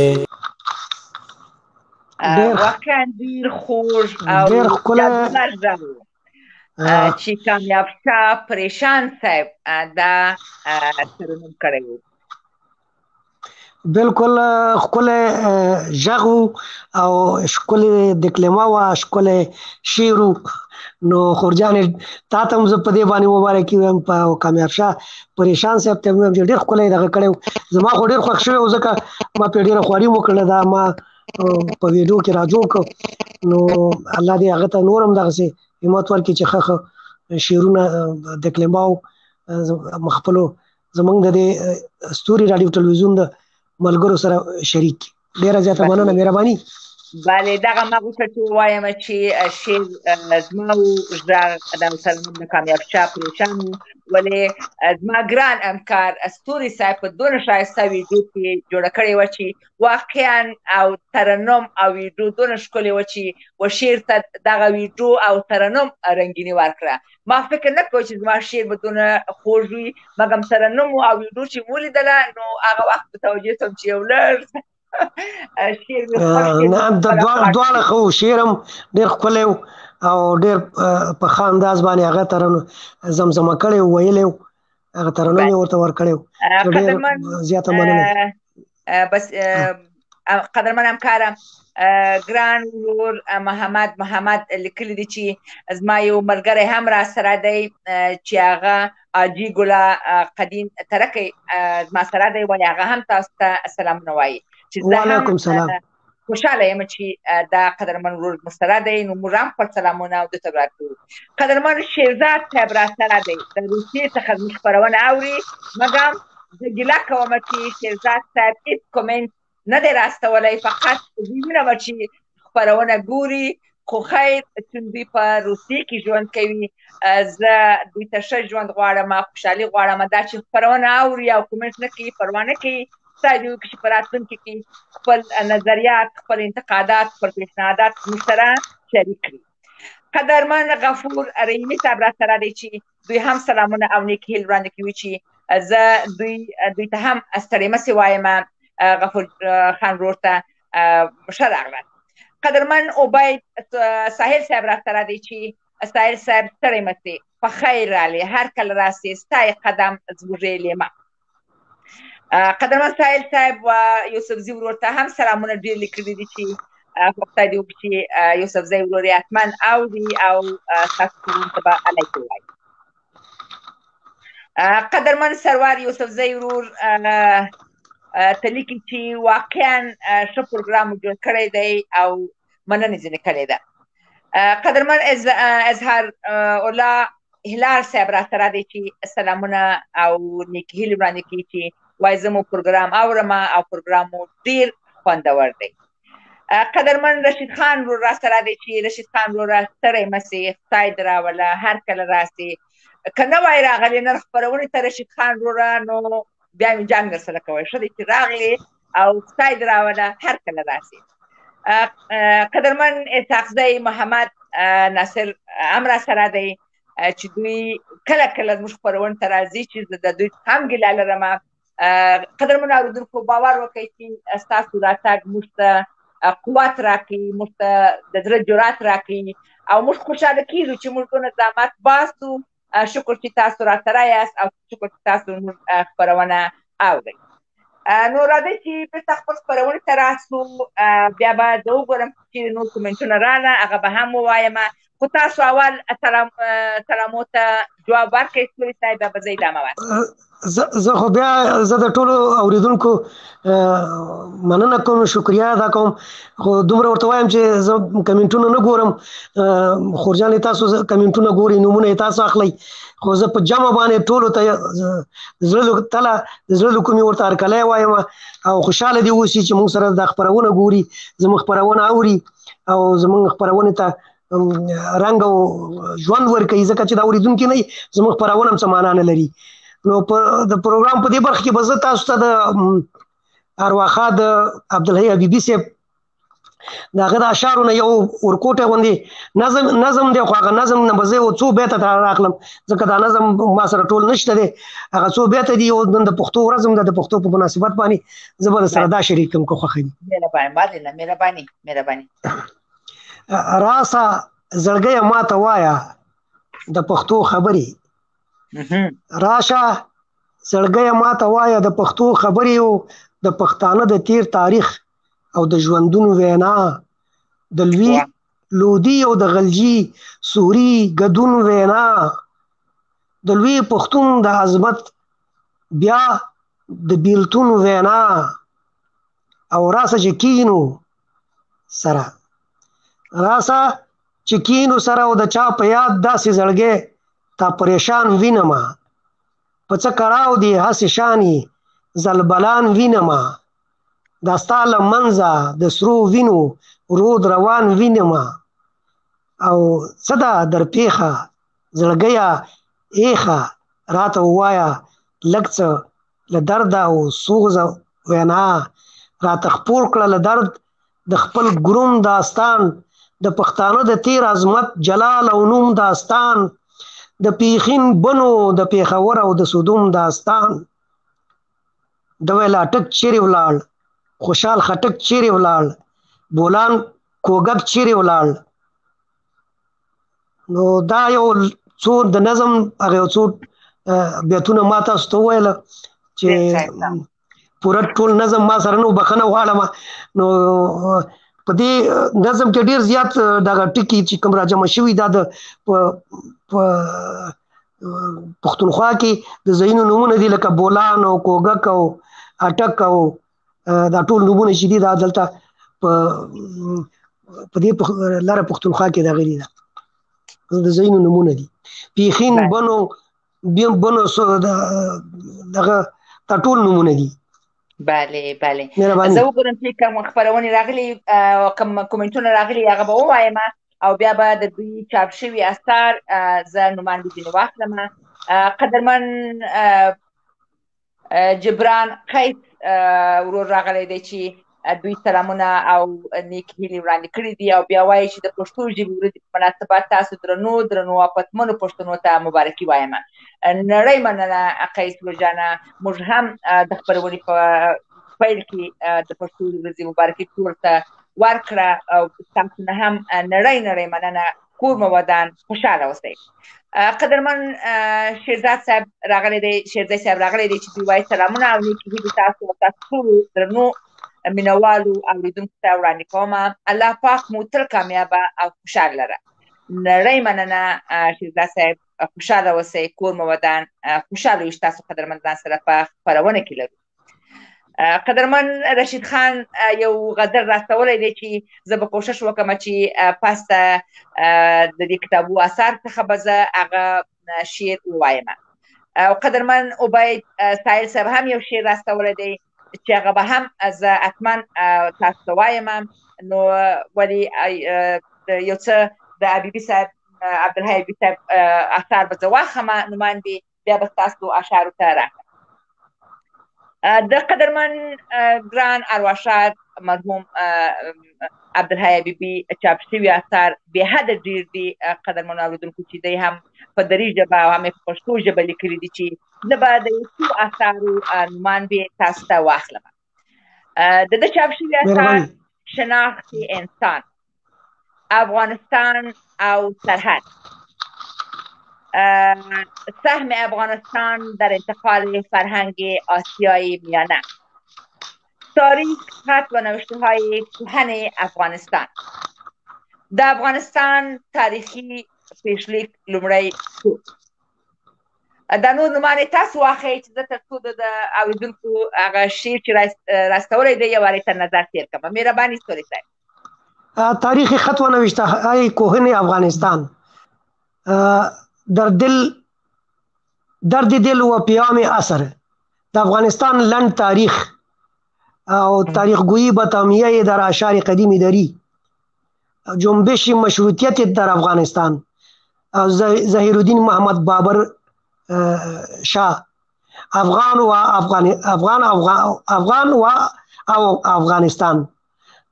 واقعا ډېر خوږ او جذبه غږ چې کامیاب شاه پریشان صاحب دا ترنم کړی و بالکل ښکلی غږ او ښکلې دکلمه وه ښکلی شعر نو خورجانې تا ته هم زه په دې باندې مبارکي وایم په کامیاب شاه پریشان صاحب ته وایم چې ډېر ښکلی دغه کړی و زما خو ډېر خوښ شوی و ځکه ما پرې ډېره خواري هم وکړله دا ما په ویډیو کې راجوړ کړ نو الله دې هغه ته نور هم دغسې همت ورکړي چې ښه ښه شعرونه دکلماو خپلو زمونږ د دې ستوري راډیو ټلویزیون د ملګرو سره شریک کړي ډېره زیاته مننه مهرباني بله دغه ما غوښتل چې ووایم چې شعر زما و غږ د ترنم د کامیاب شاه پریشان و ولې زما ګران همکار ستوري صاحب په دونه ښایسته ویډیو کې جوړه کړې وه چې واقعا او ترنم او ویډیو دونه ښکلې وه چې و شعر ته دغه ویډیو او ترنم رنګیني ورکړه. ما فکر نه کوم چې زما شعر به دونه خوږ وي مګم ترنم او ویډیو چې مې ولیدله نو هغه وخت متوجه شوم چې یو لږ دواړه خو شعر هم ډېر ښکلی او ډېر په ښه انداز باندې هغه ترنم زمزمه کړی و ویلی و هغه ترنم یې ورته ورکړی و ډېر زیاته مننه. بس قدرمن همکارم ګران ورور محمد لیکلی دی چې زما یو ملګری هم را سره دی چې هغه حاجي ګله قدین ترکی زما سره دی ولې هغه هم تاسو ته سلامونه وایي. وعلیکم سلام. خوشحاله یم چې دا قدرمن ورور مو سره دی نو موږ هم خپل سلامونه او درته ورکوو. قدرمن شیرزاد صاحب را سره دی د روسیې څخه زموږ خپرونه اوري مګم زه ګیله کوم چې شیرزاد صاحب هېڅ کومنټ نه دی راستولی فقط وینم چې خپرونه ګوري خو خیر چون دوی په روسیې کې ژوند کوي زه دوی ته ښه ژوند غواړم خوشحالي غواړم دا چې خپرونه اوري او کومنټ نه کوي پروا نه کوي خدای دې وکړي چې په راتلونکي کې خپل نظریات خپل انتقادات خپل پیشنهادات موږ سره شریک کړي. قدرمن غفور رحیمي صاحب را سره دی چې دوی هم سلامونه او نیکې هیلې وړاندې کوي چې زه دوی ته هم ستړې مسې وایم غفور خان ورور ته ښه راغلاست. قدرمن عبید ساحل صاحب را سره دی چې ساحل صاحب ستړې مسې په خیر رالې هر کله راسې ستا قدم زموږ لیمه. قدرمن ساحل صاحب و یوسفزي ورور ته هم سلامونه ډېر لیکلي دي چې خدای دې وکړي چې یوسفزي ورور یې حتما اوري او ستاسو کورونو ته به علیکم وایي. قدرمن سروار یوسفزي ورور ته لیکي چې واقعا ښه پروګرام جوړ کړی دی او مننه ځینې کړې ده. قدرمن اظهار الله هلال صاحب را سره دی چې سلامونه او نیکې هیلې وړاندې کوي چې وایي زه مو پروګرام اورم او پروګرام مو ډېر خوندور دی. قدرمن رشید خان ورور را سره دی چې رشید خان وروره ستړی مسې خدای دې راوله هر کله راسې که نه وای راغلی نن خپرونې ته رشید خان وروره نو بیا مې جنګ درسره کوی ښه دی چې راغلې او خدای دې راوله هر کله راسې. قدرمن اسحاقزی محمد ناصر هم را سره دی چې دوی کله کله زموږ خپرونې ته راځي چې زه د دوی هم ګیله لرم. قدرمن اورېدونکو باور وکړئ چې ستاسو راتګ موږ ته قوت راکړي موږ ته د زړه جرات راکړي او موږ خوشحاله کېږو چې موږ دونه زحمت باسو. شکر چې تاسو را سره یاست او شکر چې تاسو موږ خپرونه اورئ. نو راځئ چې بېرته خپل خپرونې ته راسو بیا به زه وګورم چې نور کومنټونه راغله هغه به هم ووایم خو تاسو اول سلامو ته جواب ورکړئ ستوري صاحب بیا به زه ادامه ورکړم. زه خو بیا زه د ټولو اوریدونکو مننه کوم شکریا ادا کوم خو دومره ورته وایم چې زه کمنټونه نه ګورم خورجان تاسو کمنټونه ګورئ نومونه تاسو اخلئ خو زه په جمع باندې ټولو ته زړه تله زړه کومې ورته هرکلی وایم او خوشحاله دي اوسي چې موږ سره دا خپرونه ګوري زموږ خپرونه اوري او زموږ خپرونې ته رنګ او ژوند ورکوي ځکه چې دا اورېدونکي نه وي زموږ خپرونه هم څه معنا نه لري. نو د پروګرام په دې برخه کې به زه تاسو ته د ارواښاد عبدالحی حبیبي صاحب د هغه د اشعارو نه یو ورکوټی غوندې نظم دی خو هغه نظم نه به زه یو څو بیته ته راغلم ځکه دا نظم ما سره ټول نشته دی هغه څو بیته دي یو نن د پښتو ورځ هم ده د پښتو په مناسبت باندې زه به درسره دا شریک کړم که خوښوي. مهرباني. راسه زړګیه ما ته وایه د پښتو خبرې راشه زړګیه ما ته وایه د پښتو خبرې او د پښتانه د تیر تاریخ او د ژوندونو وینا د لوی لودي او د غلجي سوري ګډون وینا د لوی پښتون د عظمت بیا د بیلتون وینا او راسه چې کینو سره راسه چې کینو سره او د چا په یاد داسې زړګی تا پریشان وینما په څه کړاو دی هسې شانې زلبلان وینما دا ستا له منځه د سرو وینو رود روان وینمه او څه ده در پیښه زړګیه ایښه راته ووایه لږ څه له درده او سوزه وینا راته خپور کړه له درد د خپل ګروم داستان د پښتانه د تیر عظمت جلال او نوم داستان د پیښین بنو د پیښور او د سودوم داستان د ویلا ټک چیرې ولاړ خوشحال خټک چیرې ولاړ بولان کوګک چیرې ولاړ نو دا یو څو د نظم هغه څو بیتونه ما تاسو ته وویل چې پوره ټول نظم ما سره نو بخنه غواړم نو په دې نظم کې ډیر زیات دغه ټکی چې کوم راجمع شوي دا د پښتونخوا کې د ځایونو نومونه دي لکه بولان او کوګک او اټک او دا ټول نومونه چې دي دا دلته په دې لاره پښتونخوا کې دغه دي د ځایونو نومونه دي پیښین بنو دغه دا ټول نومونه دي. بله زه وګورم چې کوم خپرونې راغلي کوم کومنټونه راغلي هغه به ووایم او بیا به د دوی چاپ شوي اثار زه نوماندې ځینې واخلم. قدرمن جبران قیس ورور راغلی دی چې دوی سلامونه او نیک هیلې وړاندې کړي دي او بیا وایي چې د پښتو ژبې ورځې په مناسبت تاسو درنو افاتمنو پښتنو ته مبارکي وایم. نړۍ مننه قیس ورجانه. موږ هم د خپرونې په پیل کې د پښتو ورځې مبارکي کور ته ورکړه او تاسو نه هم نړۍ مننه. کور مو ودان، خوشحاله اوسئ. قدرمن شیرزاد صاحب راغلی دی چې دوی وایي سلامونه او نیکې هیلې تاسو ټولو درنو مینوالو اوریدونکو ته وړاندې کوم. الله پاک مو تل کامیابه او خوشحاله لره. نړۍ مننه شیرزاد صاحب، خوشحاله اوسئ، کور مو ودان. خوشحاله یو تاسو قدرمندان سره په خپرونه کې لرو. قدرمن رشید خان یو غزل راستولی دی چې زه به کوشش وکړم چې پاسته د دې کتابو اثار څخه به زه هغه شعر ووایم. او قدرمن عبید سایل صاحب هم یو شعر راستولی دی چې هغه به هم زه حتما تاسو ته وایم. نو ولې یو څه د حبیبي صاحب عبدالحی حبیبي صاحب اثار به زه واخلم نوماندې، بیا به ستاسو اشعارو ته راکړم. د قدرمن ګران ارواښاد مرحوم عبدالحی حبیبي چاپ شوي اثار بې حده ډېر دي. قدرمنو اورېدونکو چې دی هم په دري ژبه او هم په پښتو ژبه لیکلي دي چې زه به د یو څو اثارو نوماندې تاسو ته واخلم. د ده چاپ شوي اثار شناخت انسان، افغانستان او سرحد، سهم افغانستان در انتقال فرهنگ آسیای میانه، تاریخ، خط و نوشته های کهن افغانستان، د افغانستان تاریخی پیشلیک لومړی څوک. دا نور نومانې تاسو واخلئ چې زه تر څو د اورېدونکو هغه شعر چې راستولی دی یو وارې تر نظر تېر کړم. مهرباني ستوري صاحب. تاریخ خط و نوشته های کهن افغانستان، درد دل و پیام اثر. در افغانستان لند تاریخ او تاریخ گویی به تامیه در اشعار قدیمی داری، جنبش مشروطیت در افغانستان، ظهیرالدین محمد بابر شاه، افغان و افغانستان،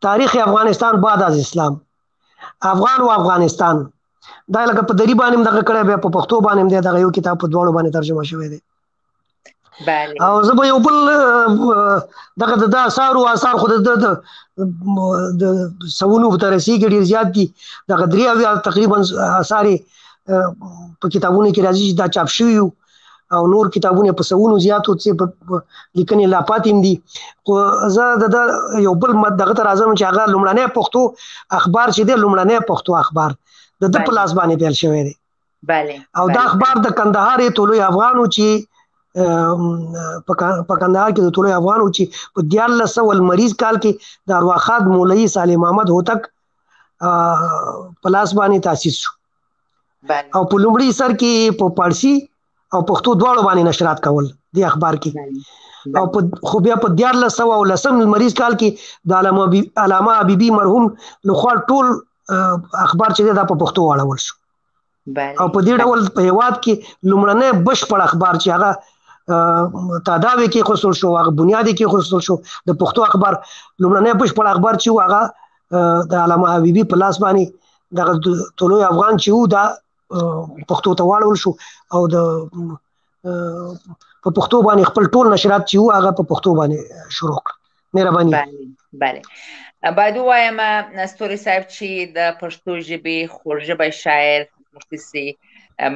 تاریخ افغانستان بعد از اسلام، افغان و افغانستان. دا لکه په دری باندې دغه کړه، بیا په پښتو باندې دغه یو کتاب په دواړو باندې ترجمه شوی دی. او زه به یو بل دغه د اثار خو د سونو په رسیږي ډیر زیات دي. دغه درې او تقریبا اثار په کتابونو کې راځي چې دا چاپ شوي او نور کتابونه په سونو زیاتو څه په لیکنې لا پاتې دي. خو زه د یو بل دغه تر اعظم چې هغه لومړنی پښتو اخبار چې دی، لومړنی پښتو اخبار د په لاس باندې پیل شوی دی. او دا اخبار د کندهار طلوع افغان چې په کندهار کې د طلوع افغان چې په 1400 مریض کال کې د ارواخاد مولوي صالح محمد هوتک په لاس باندې تاسیس شو. او په لومړي سر کې په پارسي او پښتو دواړو باندې نشرات کول دی اخبار کې. او خو بیا په 1410 لمریز کال کې د علامه حبیبي مرحوم لخوا ټول اخبار چې دا په پښتو واړول شو او په دې ډول په هیواد کې لومړنی بشپړ اخبار چې هغه تاداوی کې خصوص شو هغه بنیادی کې خصوص شو د پښتو اخبار لومړنی بشپړ اخبار چې هغه د علامه حبیبي په لاس باندې دغه طلوع افغان چې و دا پښتو ته واړول شو او د په پښتو باندې خپل ټول نشرات چې و هغه په پښتو باندې شروع کړ مهرباني بله باید ووایم ستوري صاحب چې د پښتو ژبې خوږ ژبی شاعر زموږ داسې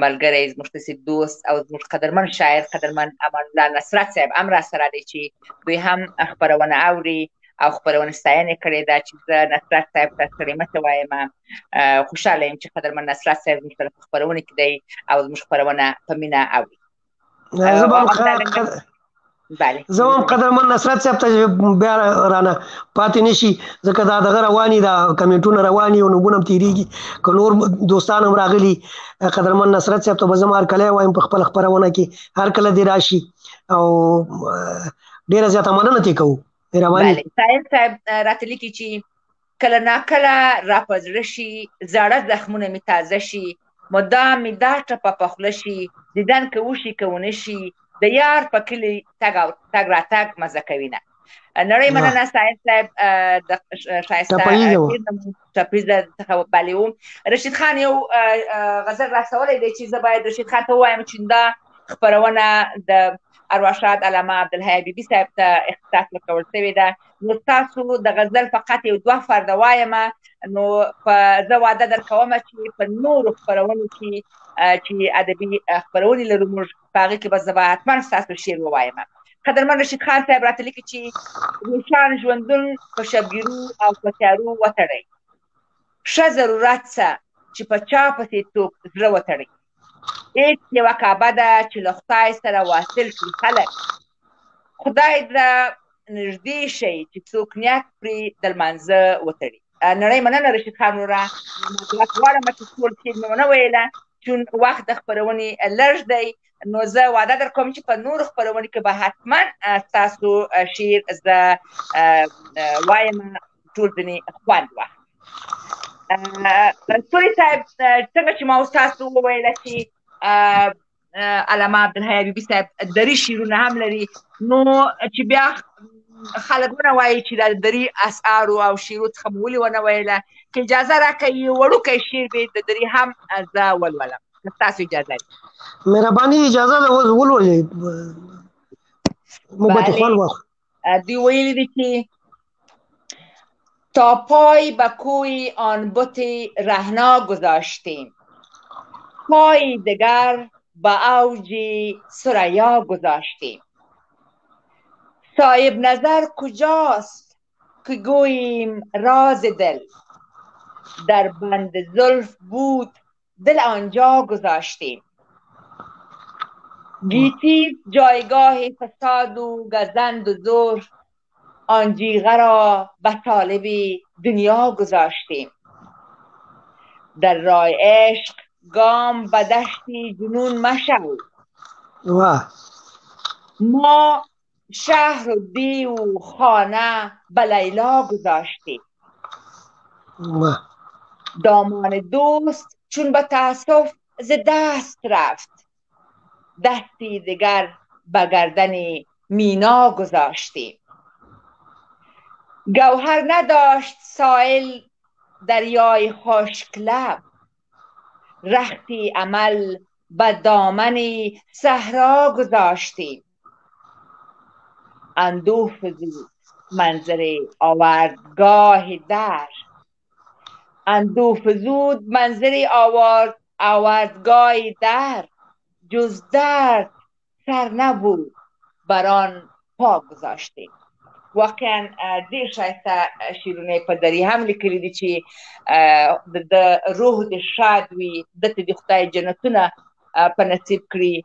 ملګری زموږ داسې دوست او زموږ قدرمن شاعر قدرمن امان الله نصرت صاحب هم راسره دی چې دوی هم خپرونه اوري او خپرونه ستاینه کړې ده چې زه نصرت صاحب ته ستړي مه وایم خوشحاله یم چې قدرمن نصرت صاحب زموږ سره په خپرونه کې دی او زموږ خپرونه په مینه اوري زه هم قدرمن نصرت صاحب ته بیا رانه پاتې نشي ځکه دا دغه رواني دا کمیټونه رواني او نومونه هم تېرېږي که نور دوستان هم راغلي قدرمن نصرت صاحب ته به زه هم هرکلی وایم په خپله خپرونه کې هر کله دې راشي او ډېره زیاته مننه ترې کوو مهرباني سایل صاحب راته لیکي چې کله ناکله را په زړه شي زاړه زخمونه مې تازه شي مدام مې دا ټپه په خوله شي دیدن که وشي که ونه شي د یار په کلي تګ راتګ مزه کوي نه نړۍ مننه سایل صاحب د ښایسته ټپیزه څخه بلې وم رشید خان یو غزل راسولی دی چې زه باید رشید خان ته ووایم چې دا خپرونه د ارواښاد علامه عبدالحی حبیبي صاحب ته اختصاص ورکول شوې ده نو تاسو د غزل فقط یو 2 فرده وایم نو زه واده درکوم چې په نورو خپرونو کې چې ادبي خپرونې لرو موږ په هغې کې به زه به حتما ستاسو شعر ووایم قدرمن رشید خان صاحب راته لیکي چې روښان ژوندون په شبګیرو او په تیارو وتړئ ښه ضرورت څه چې په چا پسې څوک زړه وتړئ هیڅ یوه کعبه ده چې له خدای سره واصل کړي خلک خدای ته نږدې شئ چې څوک نیت پرې د لمانځه وتړي نړۍ مننه رشید خان وروره معذرت غواړم چې ټول شعر مې ونه ویله چون وخت د خپرونې لږ دی نو زه واده در کوم چې په نورو خپرونو کې به حتما ستاسو شعر زه وایم ټول ځینې خوند واخلي ستوري صاحب څنګه چې ما اوس تاسو وویله چې علامه عبدالحی حبیبي صاحب دري شعرونه هم لري نو چې بیا خلک ونه وایي چې د دري اسعارو او شعرو څخه مو ولې ونه ویله که اجازه راکوي وړوکی شعر به د دري هم زه ولولم که ستاسو اجازه وي مهرباني اجازه ده اوس ولولئ موږ به ترې خوند واخلو دوی ویلي دي چې تا پای به کوی آن بت رهنا گذاشتیم پای دگر به اوج ثریا گذاشتیم صاحب نظر کجاست که گوییم راز دل در بند زلف بود دل آنجا گذاشتیم گیتی جایگاه فساد و گزند و زلف آن جیغه را به طالب دنیا گذاشتیم در راه عشق گام به دشتی جنون مشو ما شهر و دیو و خانه به لیلا گذاشتیم دامان دوست چون به تأسف ز دست رفت دستی دیگر به گردن مینا گذاشتیم گوهر نداشت سائل دریای خشک لب رختی عمل به دامن صحرا گذاشتیم اندوه فزود منظر آوردگاه در اندوه فزود منظر آوردگاه در جز درد سر نبود بر آن پا گذاشتیم واقعا ډېر ښایسته شعرونه په دري هم لیکلي دي چې د روح دې شاد وي دته د خدای جنتونه په نصیب کړي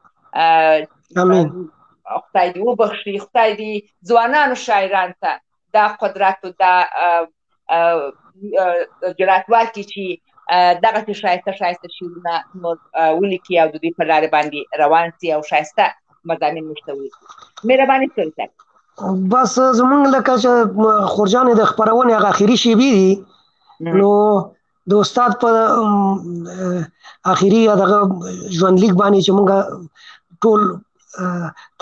خدای دې وبخښي خدای دې ځوانانو شاعرانو ته دا قدرت و دا جرأت ورکړي چې دغسې ښایسته ښایسته شعرونه ولیکي او د دوی په لارې باندې روان سي او ښایسته مضامین موږ ته ولیکي. مهرباني ستوري صاحب. بس زمونږ لکه چې خورجانې د خپرونې هغه اخري شیبې دي، نو د استاد په اخري دغه ژوندلیک باندې چې مونږ ټول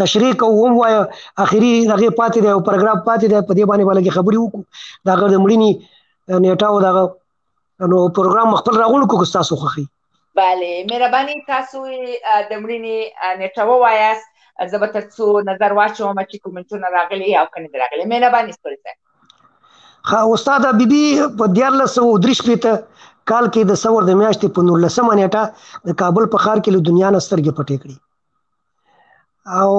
تشریح کوو هم وایه اخري دغې پاتې دی او پاراګراف پاتې دی، په دې باندې به لږې خبرې وکړو د هغه د مړینې نیټه او دغه نو پروګرام خپل راغونډ کړو که ستاسو خوښوي. بله مهرباني تاسو د مړینې نیټه ووایاست، زه به تر څو نظر واچوم چې کومنټونه راغلي او که نه دي راغلي. مهرباني ستوري صاحب. استاد حبیبي په 1483 کال کې د ثور د میاشتې په 19مه نیټه د کابل په ښار کې له دنیا نه سترګې پټې کړې او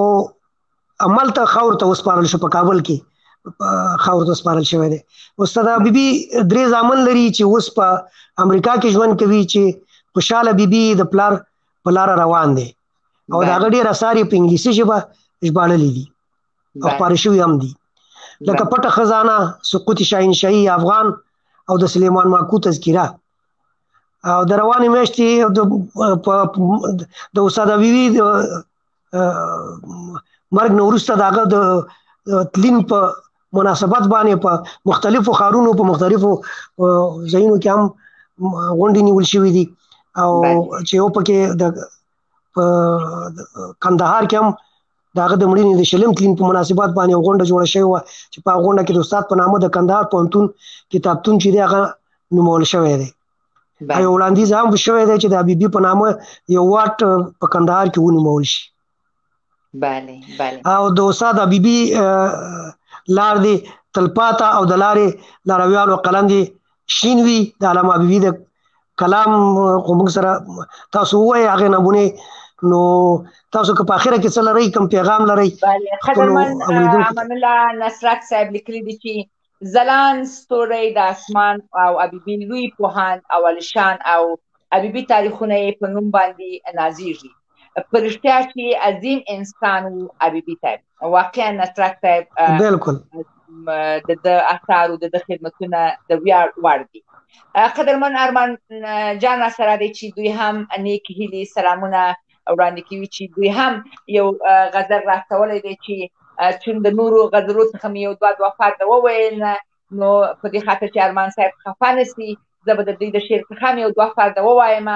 عمل ته خاورو ته وسپارل شو. په کابل کې خاورو ته وسپارل شوی دی. استاد حبیبي 3 زامن لري چې اوس په امریکا کې ژوند کوي، چې خوشحال حبیبي د پلار په لاره روان دی او د هغه ډېر اثار یې په انګلیسي ژبه ژباړلي دي او خپاره شوي هم دي، لکه پټه خزانه، سقوط شاهنشاهي افغان او د سلیمان ماکو تذکره. او د روانې میاشتې د استاد حبیبي مرګ نه وروسته د هغه د تلین په مناسبت باندې په مختلفو ښارونو په مختلفو ځایونو کې هم غونډې نیول شوي دي او چې یو پکې د کندهار کې هم د هغه د مړینې د 20 تلین په مناسبت باندې غونډه جوړه شوې وه چې په هغه غونډه کې د استاد په نامه د کندهار پوهنتون کتابتون چې دی هغه نومول شوی دی. یو وړاندیز هم شوی دی چې د حبیبي په نامه یو واټ په کندهار کې ونومول شي. او د استاد حبیبي لار دی تلپاته او د لارې لارویانو قلم دی شین وي. د علامه حبیبي د کلام خو موږ سره تاسو ووایئ هغې نمونې، نو تاسو که په اخره کې څه لرئ کوم پیغام لرئ؟ قدرمن امان الله نصرت صاحب لیکلي دي چې ځلان ستوری د اسمان او حبیبي لوی پوهاند او علیشان او حبیبي تاریخونه یې په نوم باندې نازیږي. په رښتیا چې عظیم انسان و حبیبي صاحب. واقعا نصرت صاحب بالکل د اثارو د خدمتونه د ویاړ وړ دي. قدرمن ارمان جان سره دی چې دوی هم نیک هیلې سلامونه وړاندې کوي چې دوی هم یو غزل راستولی دی چې چون د نورو غزلو څخه مې یو دوه فرده وویل، نو په دې خاطر چې ارمان صاحب خفه نسي زه به د دوی د شعر څخه هم یو 2 فرده ووایم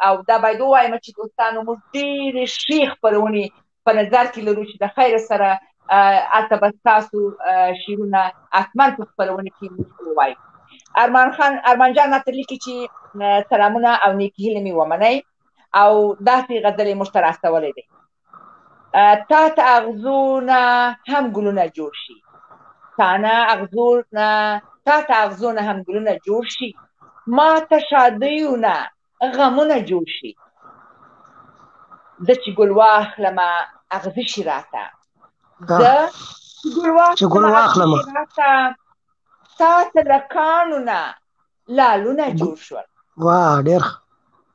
او دا باید ووایم چې دوستانو موږ ډېرې ښې خپرونې په نظر کې لرو چې د خیر سره هلته به ستاسو شعرونه حتما په خپرونې کې موږ ووایو. ارمان جان راته لیکي چې سلامونه او نیکې هیلې مې ومنئ او داسې غزل یې موږ ته راستولی دی: تا ته اغزونه هم ګلونه جوړ شي، تا ته اغزونه هم ګلونه جوړ شي، ما ته شادیونه غمونه جوړ شي، زه چې ګل واخلمه اغزه شي راته، زه چې ګل واخلمه راته، تا ته له کاڼو نه لالونه جوړ شول. ډېر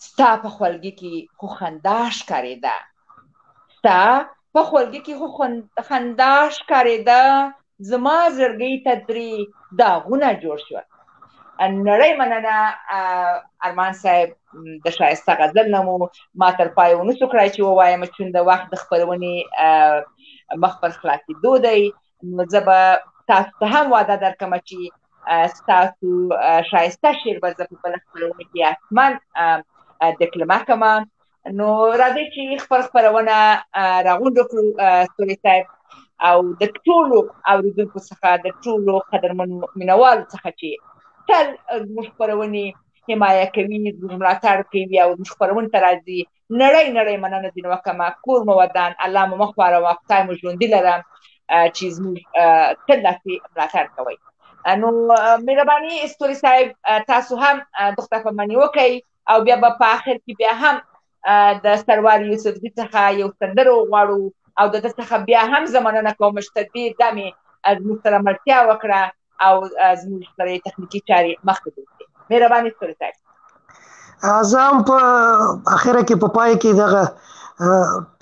ستا په خولګي کې خو خندا ښکارېده، ستا په خولګي کې خو خندا ښکارېده، زما زړګۍ ته 3 داغونه جوړ شول. نړۍ مننه ارمان صاحب د ښایسته غزل نه مو ما تر پایه ونسو کړی چې ووایم چون د وخت د خپرونې مخ پر خلاصېدو دی، نو زه به تاسو ته هم وعده درکړم چې ستاسو ښایسته شعر به زه په بله خپرونه کې حتما دکلمه کړم. نو راځئ چې خپل خپرونه راغونډه کړو ستوري صاحب او د ټولو اورېدونکو څخه د ټولو قدرمنو مینوالو څخه چې تل زموږ خپرونې حمایه کوي، زموږ ملاتړ کوي او زموږ خپرونې ته راځي، نړۍ مننه ځینې وکړمه. کور مو ودان، الله مو مخ واړوه، خدای مو ژوندي لرم چې زموږ تل داسې ملاتړ کوئ. نو مهرباني ستوري صاحب تاسو هم د خدای پاماني وکئ او بیا به په آخر کې بیا هم د سروار یوسفزي څخه یو سندره وغواړو او د ده څخه بیا هم زه مننه کوم چې ته ډېر دا مې زموږ سره ملتیا وکړه او زموږ سره یې تخنیکي چارې مخته بوځي. مهرباني ستوري صاحب. زه هم په اخره کې په پای کې دغه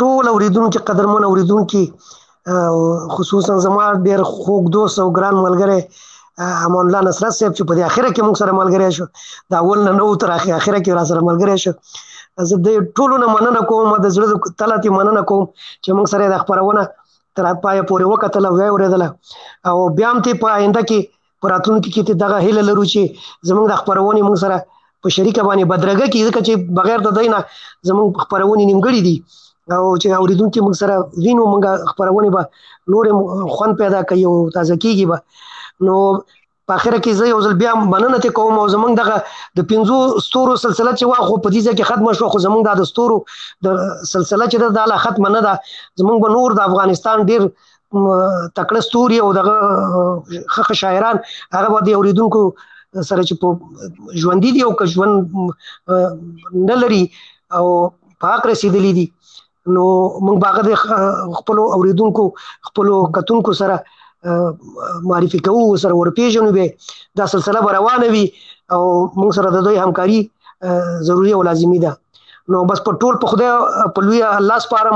ټول اورېدونکي قدرمن اورېدونکي خصوصا زما ډېر خوږ دوست او ګران ملګری امان الله نصرت صاحب چې په دې اخره کې موږ سره ملګری شو، د اول نه نه و تر اخره کې را سره ملګری شو، زه د ټولو نه مننه کوم، د زړه تله ترې مننه کوم چې موږ سره د خپرونه تر پایه پورې وکتله او ویې اورېدله، او بیا هم ته په آینده کې په راتلونکي کې ته دغه هیله لرو چې زموږ د خپرونې موږ سره په شریکه باندې بدرګه کړي، ځکه چې بغیر د دی نه زموږ خپرونې نیمګړي دي، او چې اورېدونکي موږ سره وینو موږ خپرونې به نورې خوند پیدا کوي او تازه کېږي به. نو په اخره کې زه یو ځل بیا مننه ترې کوم، او زموږ دغه د 5 ستورو سلسله چې وه خو په دې ځای کې ختمه شوه، خو زموږ دا د ستورو د سلسله چې ده دا لا ختمه نه ده. زموږ به نور د افغانستان ډېر تکړه ستوري او دغه ښه شاعران هغه به د اورېدونکو سره چې په ژوندي دي او که ژوند نه لري او په حق رسېدلي دي، نو موږ به هغه د خپلو اورېدونکو خپلو کتونکو سره معرفي کوو، سره ورپېژنو، به دا سلسله به روانه وي او موږ سره د دوی همکاري ضروري او لازمي ده. نو بس په ټول په خدای په لوی الله سپارم،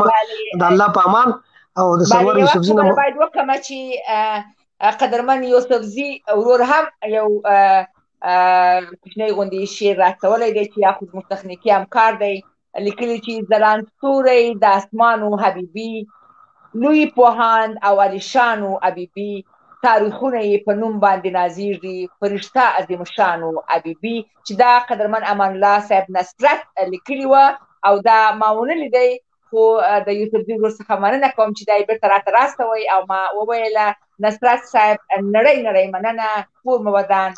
د الله په امان او د سرور یوسفزي نه باید وکړم چې قدرمن یوسفزي ورور هم یو کوچنی غوندې شعر راستولی دی چې یا خود زموږ تخنیکي همکار دی، لیکلي چې ځلانستوری د اسمانو حبیبي، لوی پوهاند او علیشانو حبیبي، تاریخونه یې په نوم باندې نازیږي، فرشته عظیم شانو حبیبي، چې دا قدرمن امان الله صاحب نصرت لیکلي وه او دا ما ونه لیدی، خو د یوسفزي ورور څخه مننه کوم چې دا یې بېرته راته راستوی او ما وویله نصرت صاحب نړۍ نړۍ مننه، کور مو ودان،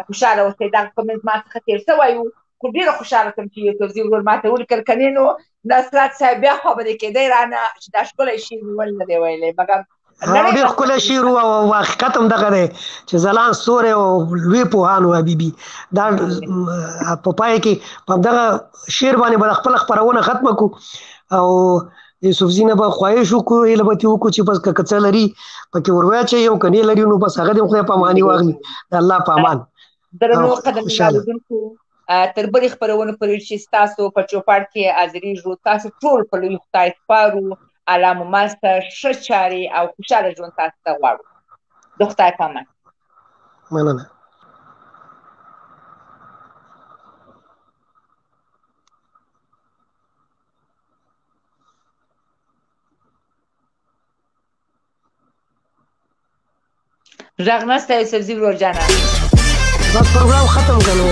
خوشحاله اوسئ. دغه کمنټ ما څخه تېر شوی و، خو ډېره خوشحاله شوم چې یوسفزي ورور ما ته ولیکل، کنې نو نصرت صاحب بیا خبرې کېدی رانه چې دا ښکلی شعر مې ولې نه دی ویلی، مګر ډېر ښکلی شعر و او حقیقت هم دغه دی چې ځلان ستوری او لوی پوهان و حبیبي. دا په پای کې په همدغه شعر باندې به خپله خپرونه ختمه کړو او یوسفزي نه به خواهش وکړو، هیله به ترې وکړو چې بس که څه لري پکې ور واچوي او که نه لري نو بس هغه دې خدای په اماني واخلي. د الله په امان. درنو قدرمنو اورېدونکو، تر بلې خپرونې پورې چې ستاسو په چوپړ کې حاضرېږو، تاسو ټول په لوی خدای سپارو، الله مو ماسته ښه چارې او خوشحاله ژوند تاسو ته غواړو. د خدای په امان. مننه. غږ نشته یوسفزي ورور جانه، بس پروګرام ختم کړو.